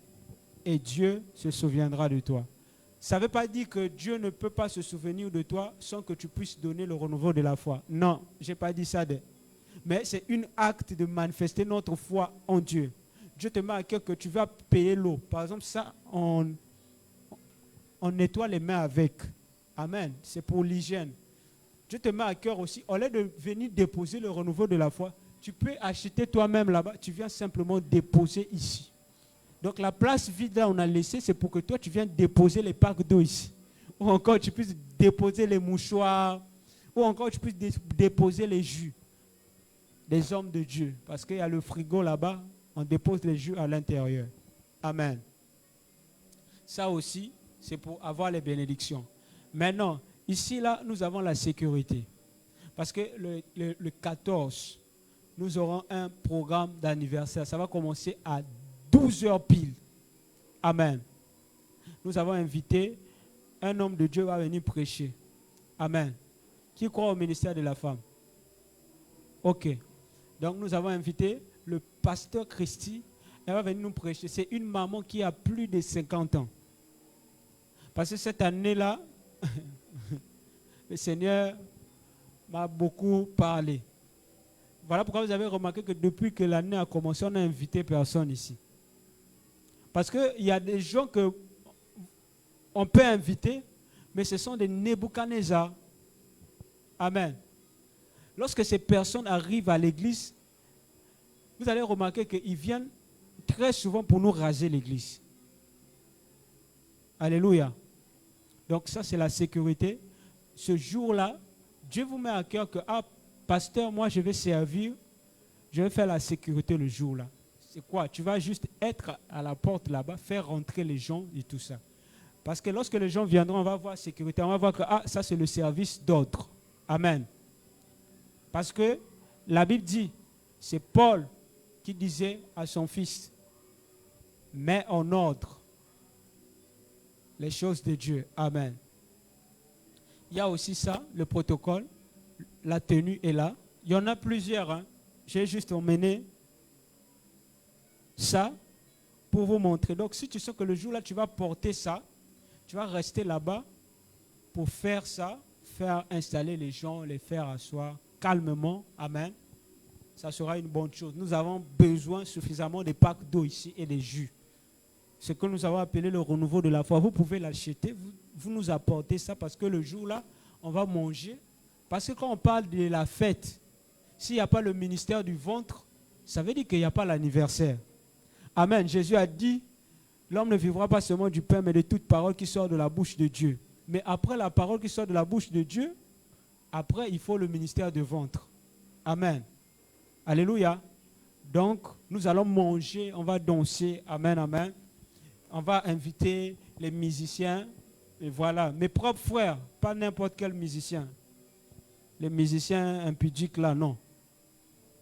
Et Dieu se souviendra de toi. Ça ne veut pas dire que Dieu ne peut pas se souvenir de toi sans que tu puisses donner le renouveau de la foi. Non, je n'ai pas dit ça. Mais c'est un acte de manifester notre foi en Dieu. Dieu te met à cœur que tu vas payer l'eau. Par exemple, ça, on nettoie les mains avec. Amen. C'est pour l'hygiène. Dieu te met à cœur aussi, au lieu de venir déposer le renouveau de la foi, tu peux acheter toi-même là-bas. Tu viens simplement déposer ici. Donc la place vide là on a laissé, c'est pour que toi tu viennes déposer les packs d'eau ici. Ou encore tu puisses déposer les mouchoirs. Ou encore tu puisses déposer les jus des hommes de Dieu. Parce qu'il y a le frigo là-bas, on dépose les jus à l'intérieur. Amen. Ça aussi, c'est pour avoir les bénédictions. Maintenant, ici là, nous avons la sécurité. Parce que le 14, nous aurons un programme d'anniversaire. Ça va commencer à 12 heures pile. Amen. Nous avons invité un homme de Dieu va venir prêcher. Amen. Qui croit au ministère de la femme? Ok. Donc nous avons invité le pasteur Christy. Elle va venir nous prêcher. C'est une maman qui a plus de 50 ans. Parce que cette année-là, le Seigneur m'a beaucoup parlé. Voilà pourquoi vous avez remarqué que depuis que l'année a commencé, on n'a invité personne ici. Parce qu'il y a des gens qu'on peut inviter, mais ce sont des Nebuchadnezzar. Amen. Lorsque ces personnes arrivent à l'église, vous allez remarquer qu'ils viennent très souvent pour nous raser l'église. Alléluia. Donc ça, c'est la sécurité. Ce jour-là, Dieu vous met à cœur que, pasteur, moi je vais servir, je vais faire la sécurité le jour-là. c'est quoi? Tu vas juste être à la porte là-bas, faire rentrer les gens et tout ça. Parce que lorsque les gens viendront, on va voir sécurité, on va voir que ça c'est le service d'ordre. Amen. Parce que la Bible dit, c'est Paul qui disait à son fils, mets en ordre les choses de Dieu. Amen. Il y a aussi ça, le protocole, la tenue est là. Il y en a plusieurs. Hein. J'ai juste emmené ça pour vous montrer. Donc si tu sais que le jour-là, tu vas porter ça, tu vas rester là-bas pour faire ça, faire installer les gens, les faire asseoir calmement. Amen. Ça sera une bonne chose. Nous avons besoin suffisamment de packs d'eau ici et de jus. Ce que nous avons appelé le renouveau de la foi. Vous pouvez l'acheter, vous nous apportez ça parce que le jour-là, on va manger. Parce que quand on parle de la fête, s'il n'y a pas le ministère du ventre, ça veut dire qu'il n'y a pas l'anniversaire. Amen. Jésus a dit, l'homme ne vivra pas seulement du pain, mais de toute parole qui sort de la bouche de Dieu. Mais après la parole qui sort de la bouche de Dieu, après, il faut le ministère du ventre. Amen. Alléluia. Donc, nous allons manger, on va danser. Amen, amen. On va inviter les musiciens. Et voilà, mes propres frères, pas n'importe quel musicien. Les musiciens impudiques là, non.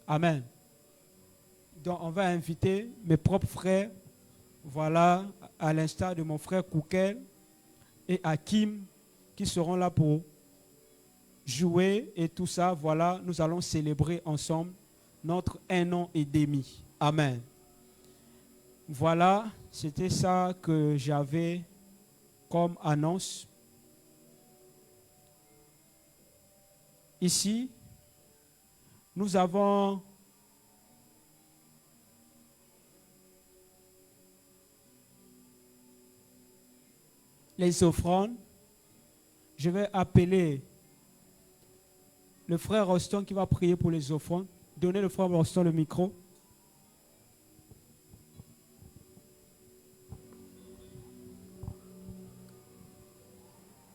Amen. Donc, on va inviter mes propres frères, voilà, à l'instar de mon frère Koukel et Hakim, qui seront là pour jouer et tout ça. Voilà, nous allons célébrer ensemble notre 1 an et demi. Amen. Voilà, c'était ça que j'avais comme annonce. Ici, nous avons les offrandes. Je vais appeler le frère Roston qui va prier pour les offrandes. Donnez le frère Roston le micro.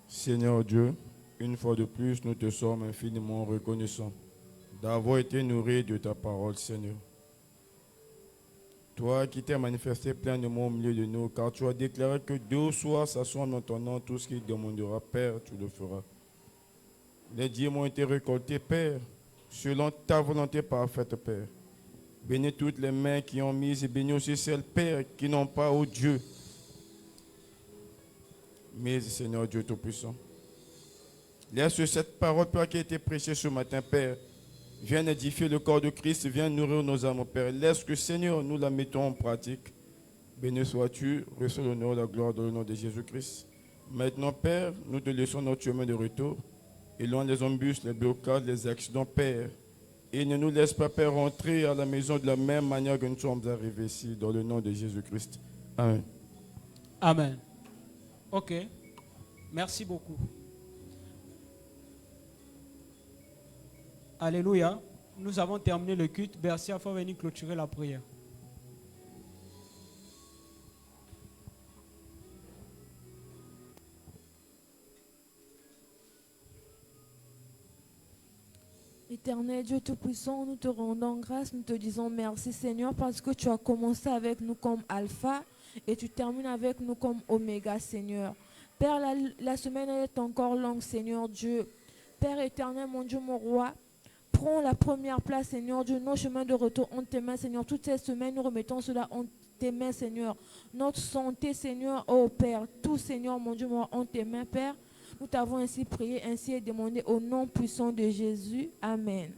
Seigneur Dieu, une fois de plus, nous te sommes infiniment reconnaissants d'avoir été nourris de ta parole, Seigneur. Toi qui t'es manifesté pleinement au milieu de nous, car tu as déclaré que 2 soirs s'assemblent dans ton nom, tout ce qu'il demandera, Père, tu le feras. Les dîmes ont été récoltés, Père, selon ta volonté parfaite, Père. Bénis toutes les mains qui ont mis et bénis aussi celles, Père, qui n'ont pas, ô Dieu, mais Seigneur Dieu Tout-Puissant. Laisse cette parole, Père, qui a été prêchée ce matin, Père, viens édifier le corps de Christ, viens nourrir nos âmes, Père. Laisse que, Seigneur, nous la mettons en pratique. Béni sois-tu, reçois l'honneur et la gloire dans le nom de Jésus-Christ. Maintenant, Père, nous te laissons notre chemin de retour. Et loin les embûches, les blocages, les accidents, Père. Et ne nous laisse pas, Père, rentrer à la maison de la même manière que nous sommes arrivés ici, dans le nom de Jésus-Christ. Amen. Amen. Ok. Merci beaucoup. Alléluia. Nous avons terminé le culte. Bercia, il faut venir clôturer la prière. Éternel Dieu Tout-Puissant, nous te rendons grâce, nous te disons merci Seigneur parce que tu as commencé avec nous comme Alpha et tu termines avec nous comme Oméga Seigneur. Père, la semaine est encore longue Seigneur Dieu. Père éternel, mon Dieu, mon roi, prends la première place Seigneur Dieu, nos chemins de retour en tes mains Seigneur. Toutes ces semaines, nous remettons cela en tes mains Seigneur. Notre santé Seigneur, oh Père, tout Seigneur, mon Dieu, mon roi, en tes mains Père. Nous t'avons ainsi prié, ainsi et demandé au nom puissant de Jésus. Amen.